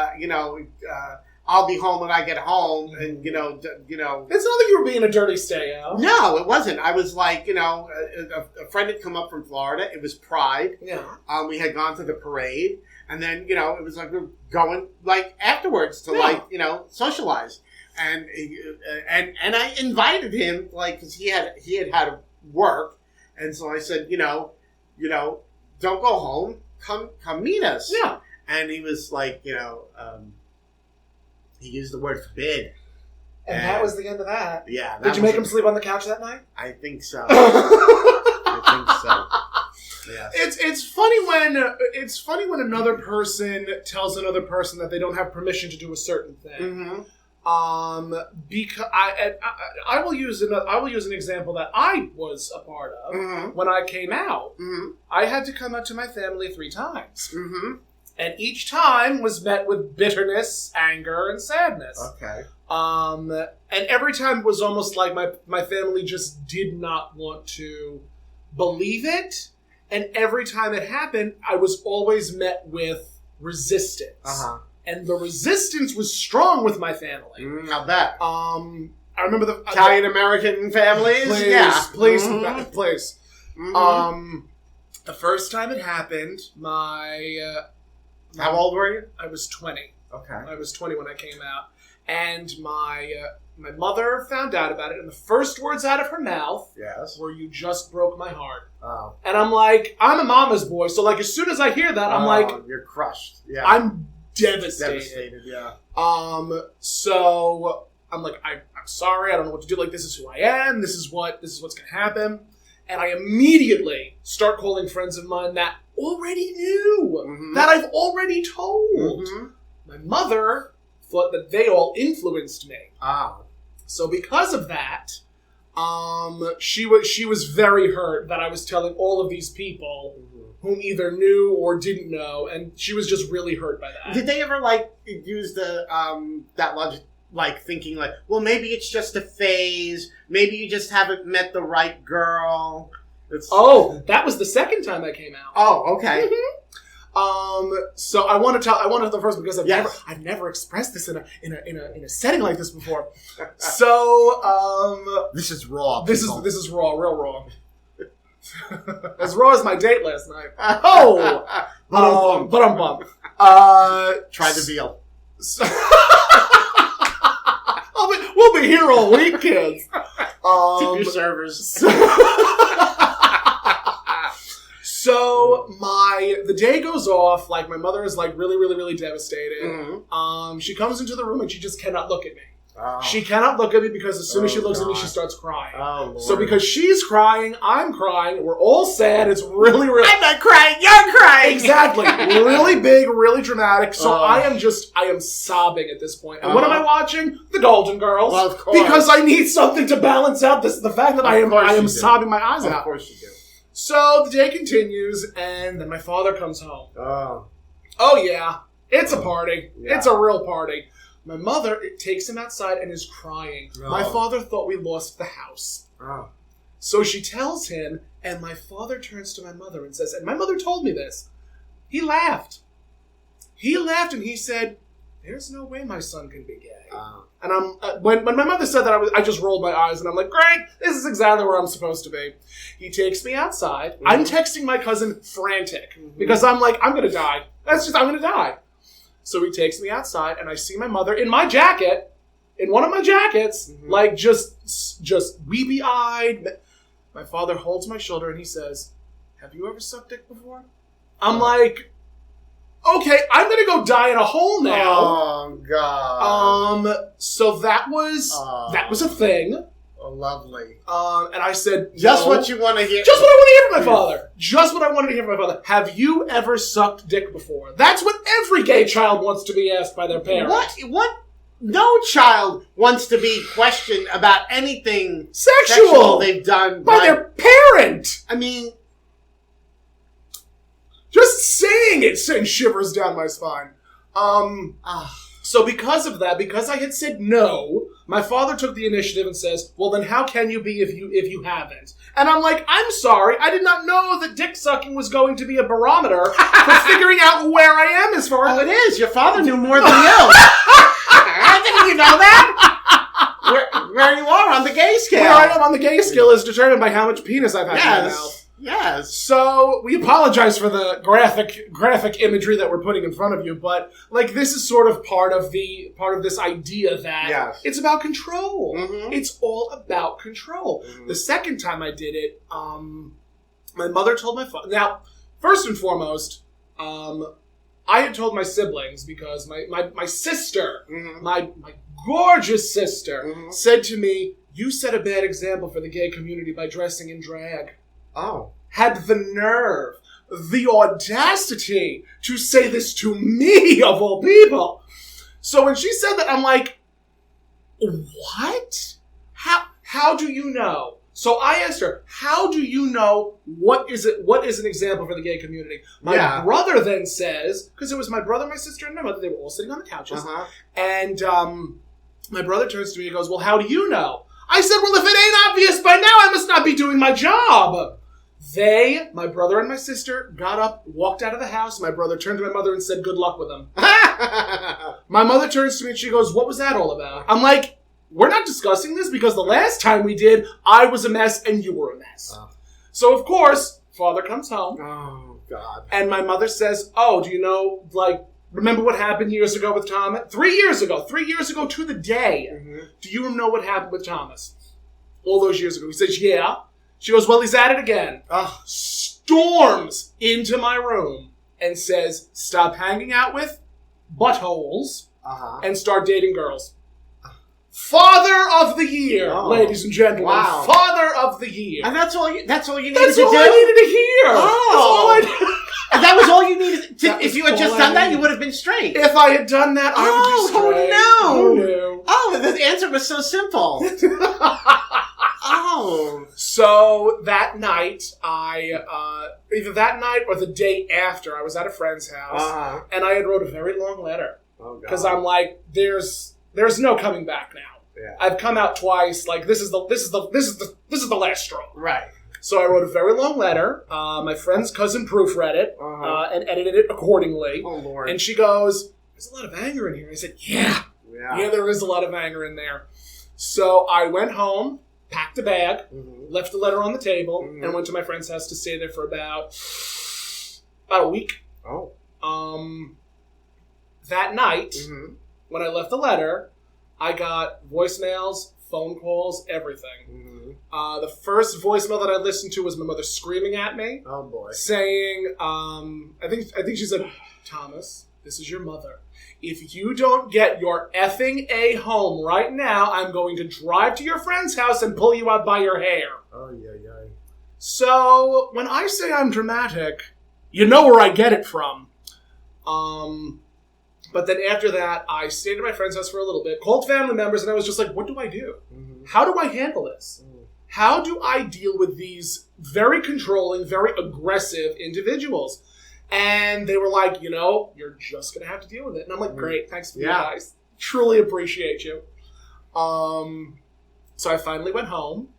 I'll be home when I get home, and It's not like you were being a dirty stay-out. No, it wasn't. I was like, a friend had come up from Florida. It was Pride. Yeah. We had gone to the parade, and then it was like we were going like afterwards to socialize, and I invited him because he had to work, and so I said, don't go home, come meet us. Yeah. And he was like, he used the word forbid. And that was the end of that. Yeah. Did you make him sleep on the couch that night? I think so. I think so. Yeah. It's funny when another person tells another person that they don't have permission to do a certain thing. Because I will use an example that I was a part of when I came out. I had to come out to my family 3 times. And each time was met with bitterness, anger, and sadness. Okay. And every time it was almost like my family just did not want to believe it. And every time it happened, I was always met with resistance. And the resistance was strong with my family. I'll bet. I remember the Italian-American families? Please. Mm-hmm. The first time it happened, how old were you? I was 20. Okay. I was 20 when I came out. And my mother found out about it, and the first words out of her mouth were, "You just broke my heart." Oh. And I'm like, I'm a mama's boy, so like as soon as I hear that, I'm like... You're crushed. Yeah. I'm devastated. Yeah. So I'm like, I'm sorry, I don't know what to do. Like, this is who I am. This is what's going to happen. And I immediately start calling friends of mine that already knew, that I've already told. My mother thought that they all influenced me. So because of that, she was very hurt that I was telling all of these people whom either knew or didn't know, and she was just really hurt by that. Did they ever use the that logic, thinking well, maybe it's just a phase, maybe you just haven't met the right girl? That was the second time that came out. Oh, okay. So I want to tell the first because I've never expressed this in a setting like this before. So this is raw. This is raw, real raw. As raw as my date last night. But I'm bummed. Try the veal. We'll be here all week, kids. Tip your servers. So the day goes off, my mother is really, really, really devastated. She comes into the room and she just cannot look at me. She cannot look at me because as soon as she looks at me, she starts crying. Lord. So because she's crying, I'm crying, we're all sad, it's really, really... I'm not crying, you're crying! Exactly. Really big, really dramatic. So I am sobbing at this point. And what am I watching? The Golden Girls. Well, of course. Because I need something to balance out the fact that I am sobbing my eyes out. Of course you do. So the day continues, and then my father comes home. Oh yeah, it's a party. Yeah. It's a real party. My mother takes him outside and is crying. My father thought we lost the house. So she tells him, and my father turns to my mother and says, and my mother told me this, he laughed. He laughed and he said, there's no way my son can be gay. And when my mother said that, I just rolled my eyes and I'm like, great, this is exactly where I'm supposed to be. He takes me outside. I'm texting my cousin frantic because I'm like, I'm going to die. I'm going to die. So he takes me outside and I see my mother in my jacket, in one of my jackets, just weepy-eyed. My father holds my shoulder and he says, have you ever sucked dick before? I'm like, okay, I'm going to go die in a hole now. Oh, God. So that was a thing. Oh, lovely. And I said, just what you want to hear. Just what I want to hear from my father. Just what I wanted to hear from my father. Have you ever sucked dick before? That's what every gay child wants to be asked by their parents. What? No child wants to be questioned about anything sexual they've done by their parent. I mean, just saying it sends shivers down my spine. So because of that, because I had said no, my father took the initiative and says, well, then how can you be if you haven't? And I'm like, I'm sorry, I did not know that dick sucking was going to be a barometer for figuring out where I am as far as... Oh, it is. Your father knew more than you. Didn't you know that? Where you are on the gay scale. Where I am on the gay scale is determined by how much penis I've had in my mouth. Yes. So we apologize for the graphic imagery that we're putting in front of you, but this is sort of part of this idea that it's about control. It's all about control. The second time I did it, my mother told my father. Now, first and foremost, I had told my siblings because my sister, my gorgeous sister, said to me, "You set a bad example for the gay community by dressing in drag." Had the nerve, the audacity to say this to me, of all people. So when she said that, I'm like, what? How do you know? So I asked her, how do you know what is an example for the gay community? My brother then says, because it was my brother, my sister, and my mother, they were all sitting on the couches, and my brother turns to me and goes, well, how do you know? I said, well, if it ain't obvious by now, I must not be doing my job. My brother and my sister, got up, walked out of the house. My brother turned to my mother and said, good luck with them. My mother turns to me and she goes, what was that all about? I'm like, we're not discussing this because the last time we did, I was a mess and you were a mess. So, of course, father comes home. Oh, God. And my mother says, do you know, remember what happened years ago with Thomas? 3 years ago to the day. Do you know what happened with Thomas? All those years ago. He says, yeah. She goes, well, he's at it again. Storms into my room and says, stop hanging out with buttholes and start dating girls. Father of the Year, ladies and gentlemen. Wow. Father of the Year. And that's all you needed That's to all do? I needed to hear. Oh. That's all I And that was all you needed to, if you had all just I done that, needed. you would have been straight. If I had done that, I would be straight. Oh, no. Who knew? Oh, the answer was so simple. Oh. So that night, either that night or the day after, I was at a friend's house, and I had wrote a very long letter. Oh, God. Because I'm like, there's no coming back now. Yeah. I've come out twice. Like this is the last straw. Right. So I wrote a very long letter. My friend's cousin proofread it and edited it accordingly. Oh, Lord. And she goes, "There's a lot of anger in here." I said, "Yeah, there is a lot of anger in there." So I went home, packed a bag, left the letter on the table, and went to my friend's house to stay there for about a week. Oh. That night, when I left the letter, I got voicemails, phone calls, everything. The first voicemail that I listened to was my mother screaming at me. Oh, boy. Saying, I think she said, "Thomas, this is your mother. If you don't get your effing A home right now, I'm going to drive to your friend's house and pull you out by your hair." Oh, yeah. So, when I say I'm dramatic, you know where I get it from. But then after that, I stayed at my friend's house for a little bit, called family members, and I was just like, what do I do? How do I handle this? How do I deal with these very controlling, very aggressive individuals? And they were like, you're just going to have to deal with it. And I'm like, great, thanks for the advice. Truly appreciate you. So I finally went home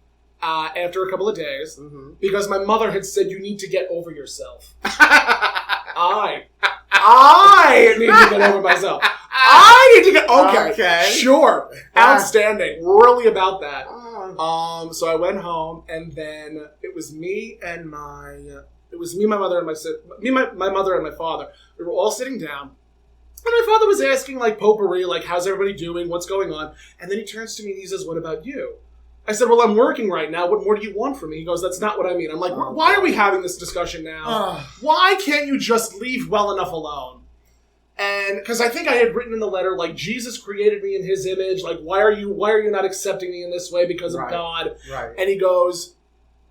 after a couple of days because my mother had said, you need to get over yourself. I need to get over myself. I need to get... Okay. Sure. Outstanding. Really about that. So I went home, and then it was me, my mother, and my mother and my father. We were all sitting down, and my father was asking, like, potpourri, like, how's everybody doing? What's going on? And then he turns to me and he says, what about you? I said, well, I'm working right now. What more do you want from me? He goes, that's not what I mean. I'm like, why are we having this discussion now? Why can't you just leave well enough alone? And because I think I had written in the letter, like, Jesus created me in his image. Like, why are you not accepting me in this way because of God? Right. And he goes,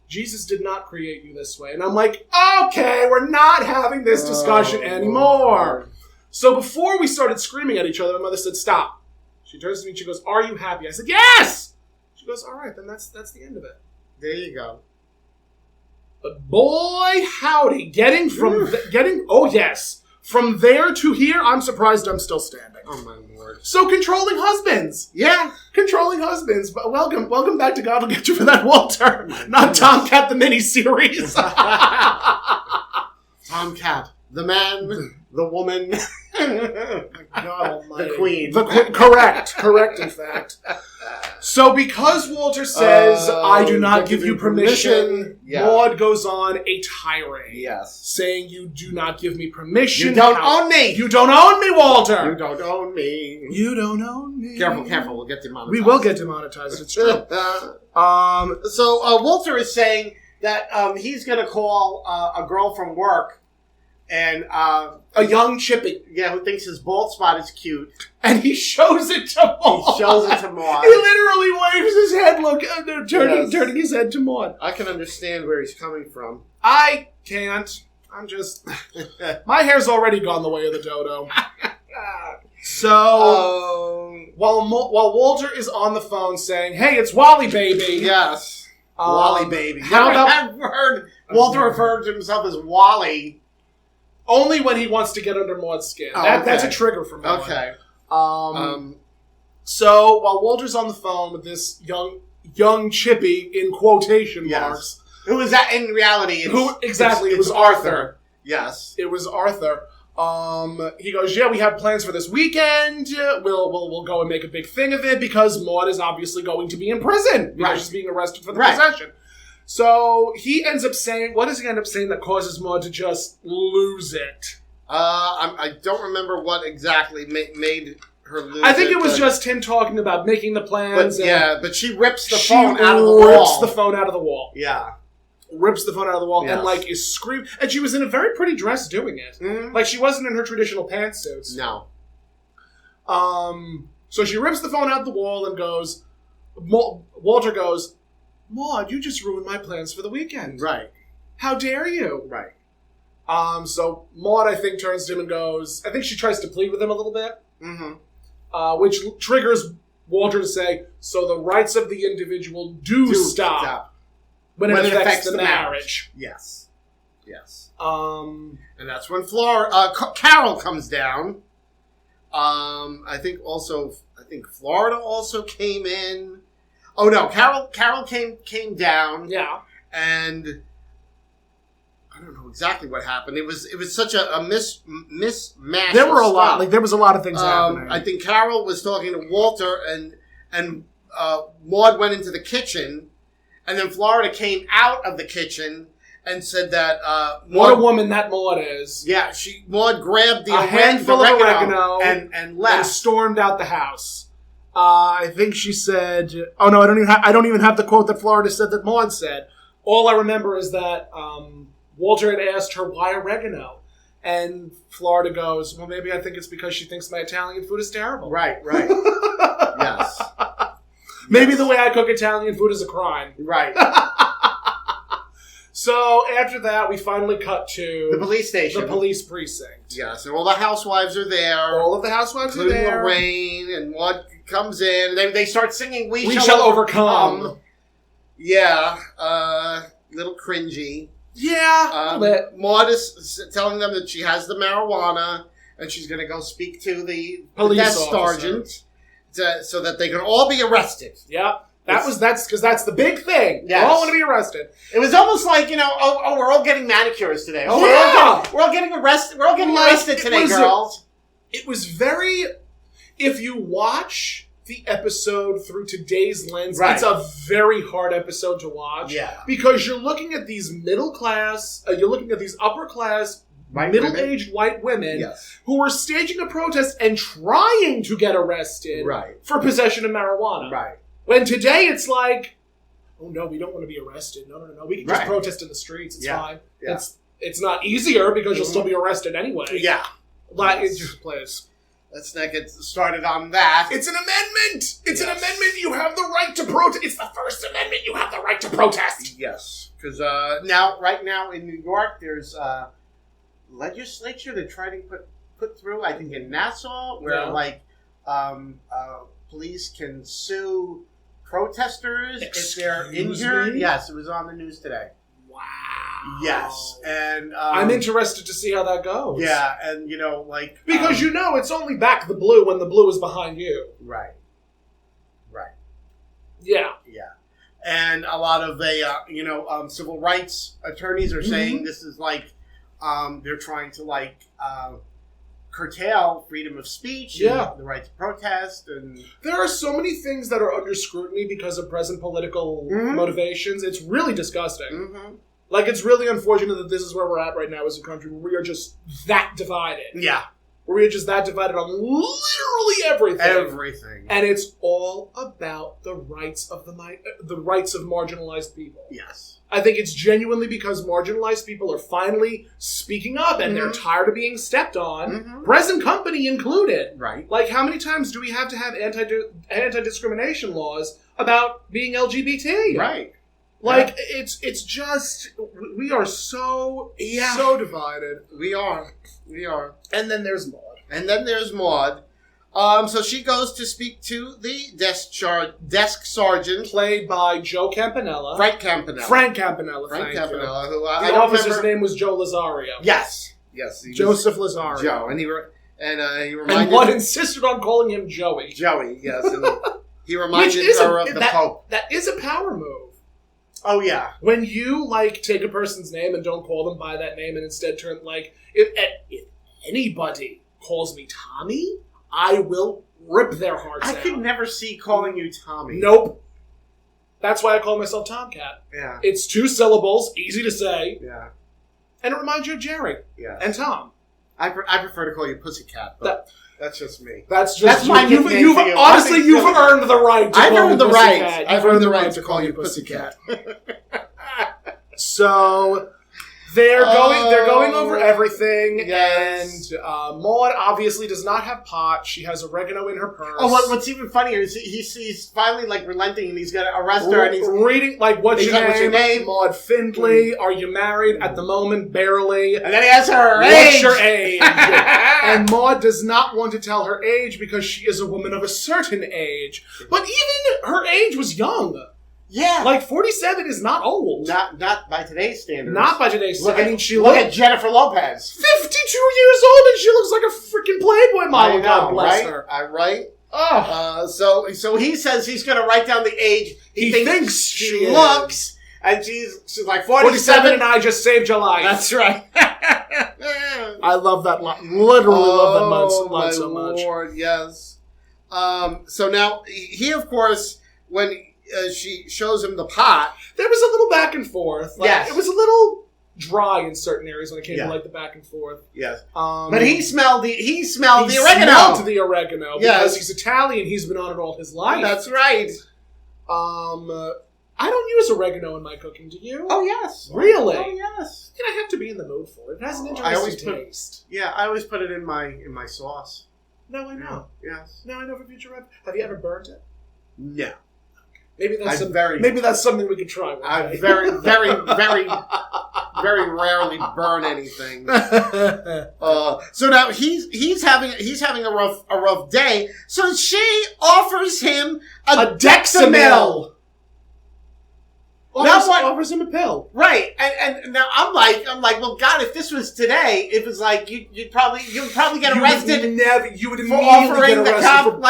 Jesus did not create you this way. And I'm like, okay, we're not having this discussion anymore. Lord. So before we started screaming at each other, my mother said, stop. She turns to me and she goes, are you happy? I said, yes! She goes, all right, then that's the end of it. There you go. But boy, howdy, from there to here, I'm surprised I'm still standing. Oh, my Lord. So controlling husbands. Yeah. Controlling husbands. But welcome back to God Will Get You for That, Walter. Not Tomcat the mini-series. Tomcat. The man, the woman, the queen. Correct, in fact. So because Walter says, I do not give you permission, Maude goes on a tirade. Yes. Saying, you do not give me permission. You don't own me. You don't own me, Walter. You don't own me. You don't own me. Careful. We'll get demonetized. We will get demonetized. It's true. So Walter is saying that he's going to call a girl from work. And a young chippy. Yeah, who thinks his bald spot is cute. And he shows it to Maude. He literally waves his head, turning his head to Maude. I can understand where he's coming from. I can't. I'm just... My hair's already gone the way of the dodo. So, while Walter is on the phone saying, hey, it's Wally, baby. Yes. Wally, baby. How about... I've heard Walter refer to himself as Wally. Only when he wants to get under Maude's skin. That's a trigger for Maude. Okay. So, while Walter's on the phone with this young chippy, in quotation marks... Who is that in reality? It was Arthur. Yes. It was Arthur. He goes, yeah, we have plans for this weekend. We'll go and make a big thing of it because Maude is obviously going to be in prison because she's being arrested for the possession. So he ends up saying, what does he end up saying that causes Maude to just lose it? I don't remember what exactly made her lose it. I think it was just him talking about making the plans. But she rips the phone out of the wall. Rips the phone out of the wall. Yeah. Rips the phone out of the wall and, like, is screaming. And she was in a very pretty dress doing it. Mm-hmm. Like, she wasn't in her traditional pantsuits. No. So she rips the phone out the wall and goes, Walter goes, Maude, you just ruined my plans for the weekend. Right. How dare you? Right. So Maude, I think, turns to him and goes, I think she tries to plead with him a little bit, which triggers Walter to say, so the rights of the individual do stop when it affects the marriage. Yes. Yes. And that's when Carol comes down. I think Florida also came in. Oh no, Carol came down. Yeah. And I don't know exactly what happened. It was such a mismatch. There were a lot. There was a lot of things happening. I think Carol was talking to Walter, and Maude went into the kitchen, and then Florida came out of the kitchen and said that what a woman that Maude is. Yeah, Maude grabbed a handful of oregano and left and stormed out the house. I think she said, "Oh no, I don't even have the quote that Florida said that Maude said." All I remember is that Walter had asked her why oregano, and Florida goes, "Well, maybe I think it's because she thinks my Italian food is terrible." Right. Yes. Maybe the way I cook Italian food is a crime. Right. So after that, we finally cut to the police station, the police precinct. Yes, and all the housewives are there. All of the housewives are there. Lorraine, and Maude comes in. They start singing "We Shall Overcome." Yeah, little cringy. Yeah, a bit. Maude is telling them that she has the marijuana and she's going to go speak to the police desk sergeant so that they can all be arrested. Yep. That's because that's the big thing. Yes. They all want to be arrested. It was almost like, we're all getting manicures today. Oh, yeah. we're all getting arrested. We're all getting arrested today, girls. It was very. If you watch the episode through today's lens, it's a very hard episode to watch. Yeah. Because you're looking at these middle class, you're looking at these upper class, middle-aged white women who were staging a protest and trying to get arrested for possession of marijuana. Right. When today it's like, oh no, we don't want to be arrested. No. We can just protest in the streets. It's fine. Yeah. It's not easier because you'll still be arrested anyway. Yeah. Please. Let's not get started on that. It's an amendment. It's an amendment. You have the right to protest. It's the First Amendment. You have the right to protest. Yes. Because right now in New York, there's legislature they're trying to put through, I think in Nassau, where police can sue protesters if they're injured. Yes, it was on the news today. Wow. Yes, and I'm interested to see how that goes. Yeah, and because it's only back the blue when the blue is behind you. Right. Yeah. And a lot of the civil rights attorneys are saying this is they're trying to curtail freedom of speech and the right to protest. And there are so many things that are under scrutiny because of present political motivations. It's really disgusting. It's really unfortunate that this is where we're at right now as a country, where we are just that divided. Yeah. Where we are just that divided on literally everything. Everything. And it's all about the rights of the rights of marginalized people. Yes. I think it's genuinely because marginalized people are finally speaking up and they're tired of being stepped on, present company included. Right. How many times do we have to have anti-discrimination laws about being LGBT? Right. It's just, we are so divided. We are. And then there's Maude. So she goes to speak to the desk sergeant, played by Joe Campanella. Frank Campanella. Who the officer's name was Joe Lazario. Yes. Joseph Lazario. Joe, and he reminded. And Maude insisted on calling him Joey. Yes, and he reminded her of the Pope. That is a power move. Oh yeah. When you take a person's name and don't call them by that name, and instead turn if anybody calls me Tommy, I will rip their hearts out. I could never see calling you Tommy. Nope. That's why I call myself Tomcat. Yeah. It's 2 syllables, easy to say. Yeah. And it reminds you of Jerry. Yeah. And Tom. I prefer to call you Pussycat, but that's just me. That's my nickname for you. Honestly, you've earned the right to I've call earned me the Pussycat. right. I've earned the right to call you Pussycat. So They're going over everything, yes. and Maude obviously does not have pot. She has oregano in her purse. Oh, what's even funnier is he's finally like relenting, and he's gonna arrest her, and he's reading like, what's your name? Maude Findlay. Are you married at the moment? Barely. And then he asks her age. What's your age? And Maude does not want to tell her age because she is a woman of a certain age. But even her age was young. Yeah, like 47 is not old. Not by today's standards. Not by today's standards. Look at Jennifer Lopez, 52 years old, and she looks like a freaking Playboy model. God bless her. Right. So he says he's going to write down the age he thinks she looks, and she's like 47, and I just saved your life. That's right. I love that line. Literally love that line so much. Lord, yes. So now he, of course, when she shows him the pot, there was a little back and forth. Yes. It was a little dry in certain areas when it came to like the back and forth. Yes. But he smelled the oregano. Smelled the oregano because yes. he's Italian. He's been on it all his life. That's right. I don't use oregano in my cooking. Do you? Oh yes. Really? Oh yes. And I have to be in the mood for it. It has an interesting taste. I always put it in my sauce. No, I know. Yes. Now I know for future reference. Have you ever burnt it? No. Maybe that's something we could try. I very rarely burn anything. So now he's having a rough day. So she offers him a Dexamil. Offers him a pill, right? And now I'm like, well, God, if this was today, it was like you'd probably get arrested. You would for offering the cop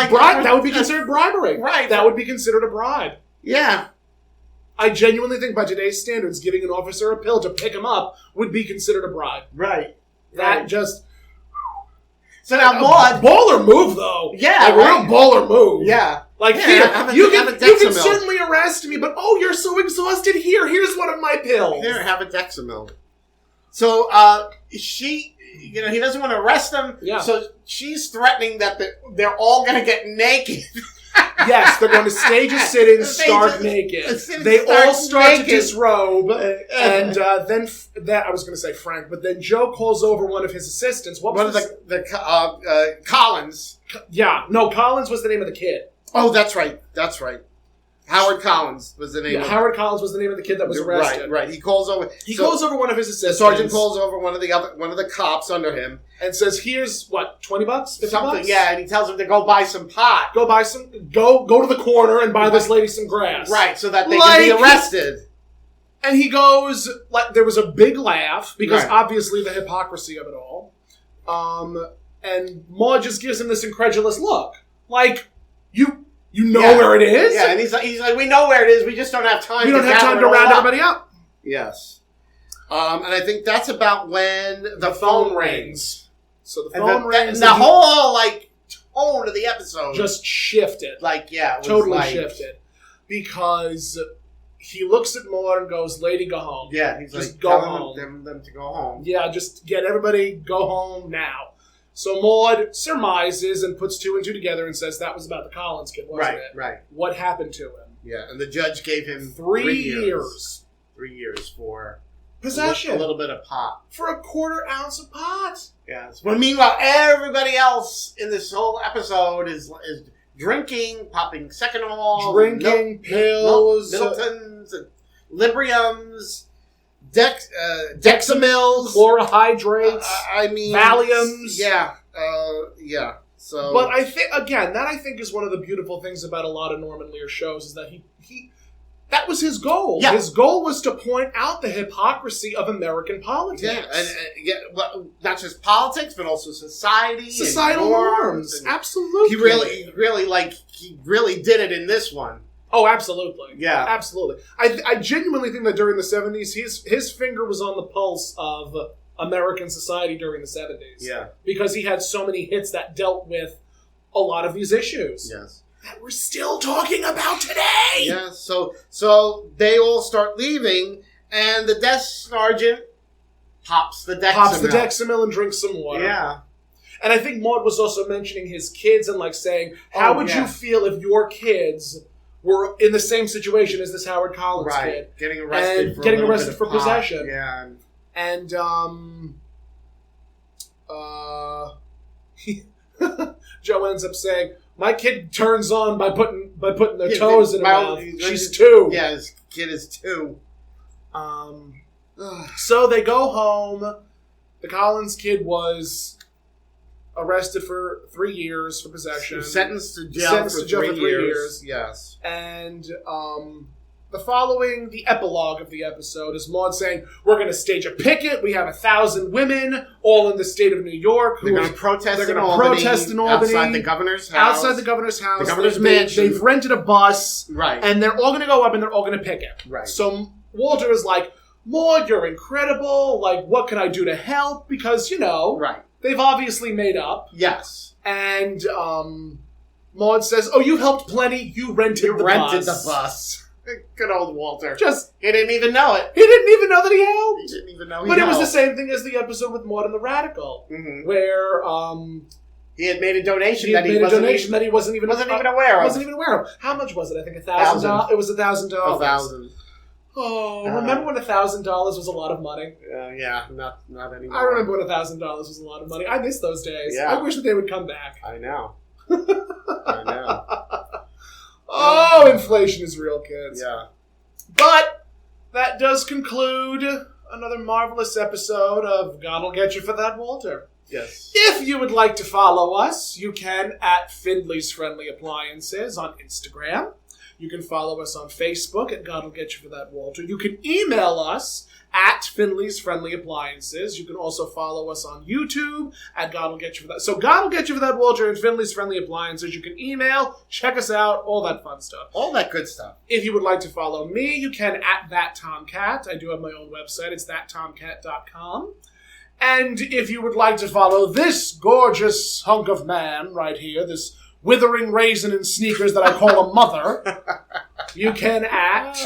that would be considered bribery, right? That would be considered a bribe. Yeah. I genuinely think by today's standards, giving an officer a pill to pick him up would be considered a bribe. Right. That just. So now, Maude. Baller move, though. Yeah. A real baller move. Yeah. Like, here, you can certainly arrest me, but you're so exhausted. Here's one of my pills. Here, have a Dexamil. So, she, he doesn't want to arrest them. Yeah. So she's threatening that they're all going to get naked. Yes, they're going to stage a sit-in stark naked. They all start to disrobe, and then I was going to say Frank, but then Joe calls over one of his assistants. What was the Collins? Yeah, no, Collins was the name of the kid. Oh, that's right. Howard Collins was the name. Yeah, Howard Collins was the name of the kid that was arrested. Right. He calls over. He calls over one of his assistants. The sergeant calls over one of the cops under him and says, "Here's what, $20, $50? Something." Yeah, and he tells him to go buy some pot. Go to the corner and buy this lady some grass. Right, so that they can be arrested. And he goes, there was a big laugh because obviously the hypocrisy of it all. And Maude just gives him this incredulous look, like You know where it is? Yeah, and he's like, we know where it is, we just don't have time. We don't have time to round everybody up. Yes. And I think that's about when the phone rings. So the phone rings. And the whole, tone of the episode just shifted. Totally shifted. Because he looks at Maude and goes, "Lady, go home." Yeah, he's just like, go home. Them to go home. Yeah, just get everybody, go home now. So Maude surmises and puts two and two together and says that was about the Collins kid, wasn't it? Right. What happened to him? Yeah, and the judge gave him 3 years. 3 years for possession. A little bit of pot. For a quarter ounce of pot. Yes. But meanwhile, everybody else in this whole episode is drinking, popping Seconal, drinking pills, Middletons, and Libriums. Dexamils, chlorohydrates, Valiums. Yeah. So, but I think is one of the beautiful things about a lot of Norman Lear shows is that he that was his goal. Yeah. His goal was to point out the hypocrisy of American politics. Yeah, and not just politics, but also societal norms. Absolutely, he really did it in this one. Oh, absolutely. Yeah. Absolutely. I genuinely think that during the 70s, his finger was on the pulse of American society during the 70s. Yeah. Because he had so many hits that dealt with a lot of these issues. Yes. That we're still talking about today! Yeah, so they all start leaving, and the desk sergeant pops the Dexamil and drinks some water. Yeah. And I think Maude was also mentioning his kids and saying, how would you feel if your kids were in the same situation as this Howard Collins kid. Getting arrested for possession. Yeah. And Joe ends up saying, "My kid turns on by putting their toes in her mouth. She's 2." Yeah, his kid is 2. So they go home. The Collins kid was arrested for 3 years for possession. Sentenced to jail for 3 years. Yes. And the epilogue of the episode is Maude saying, "We're going to stage a picket. We have 1,000 women all in the state of New York. They're going to protest in Albany. Outside the governor's house. The governor's mansion. They've rented a bus. Right. And they're all going to go up and they're all going to picket. Right. So Walter is like, "Maude, you're incredible. Like, what can I do to help?" Because, right. They've obviously made up. Yes. And Maude says, "Oh, you helped plenty. You rented the bus. Good old Walter. He didn't even know it. He didn't even know that he helped. He didn't even know he But helped. it was the same thing as the episode with Maude and the Radical, where he had made a donation that he wasn't even aware of. Wasn't even aware of. How much was it? I think $1,000. It was $1,000. $1,000. Oh, remember when $1,000 was a lot of money? Yeah, not anymore. I remember when $1,000 was a lot of money. I miss those days. Yeah. I wish that they would come back. I know. I know. Oh, inflation is real, kids. Yeah. But that does conclude another marvelous episode of God'll Get You for That, Walter. Yes. If you would like to follow us, you can at Findley's Friendly Appliances on Instagram. You can follow us on Facebook at God'll Get You for That, Walter. You can email us at Findley's Friendly Appliances. You can also follow us on YouTube at God'll Get You for That. So God'll Get You for That, Walter, and Findley's Friendly Appliances. You can email, check us out, all that fun stuff. All that good stuff. If you would like to follow me, you can at ThatTomCat. I do have my own website. It's thattomcat.com. And if you would like to follow this gorgeous hunk of man right here, this withering raisin in sneakers that I call a mother, you can at...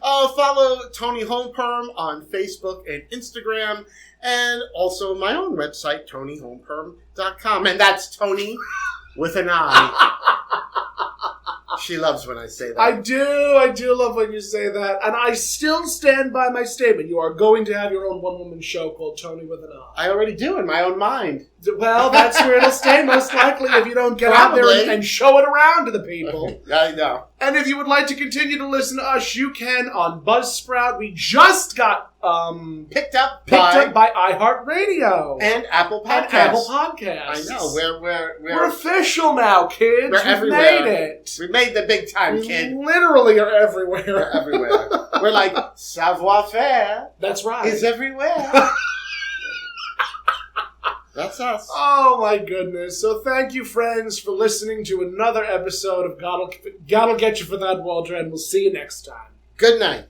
follow Toni Homeperm on Facebook and Instagram, and also my own website, ToniHomeperm.com. And that's Toni with an I. She loves when I say that. I do love when you say that. And I still stand by my statement. You are going to have your own one-woman show called Toni with an I. I already do in my own mind. Well, that's where it'll stay most likely if you don't get out there and show it around to the people. I know. And if you would like to continue to listen to us, you can on Buzzsprout. We just got picked up by iHeartRadio and Apple Podcasts. I know. We're official now, kids. We're everywhere. Made it. We made the big time, kid. We literally are everywhere. We're everywhere. We're like savoir-faire. That's right. Is everywhere. That's us. Oh, my goodness. So thank you, friends, for listening to another episode of God'll Get You for That, Walter, and we'll see you next time. Good night.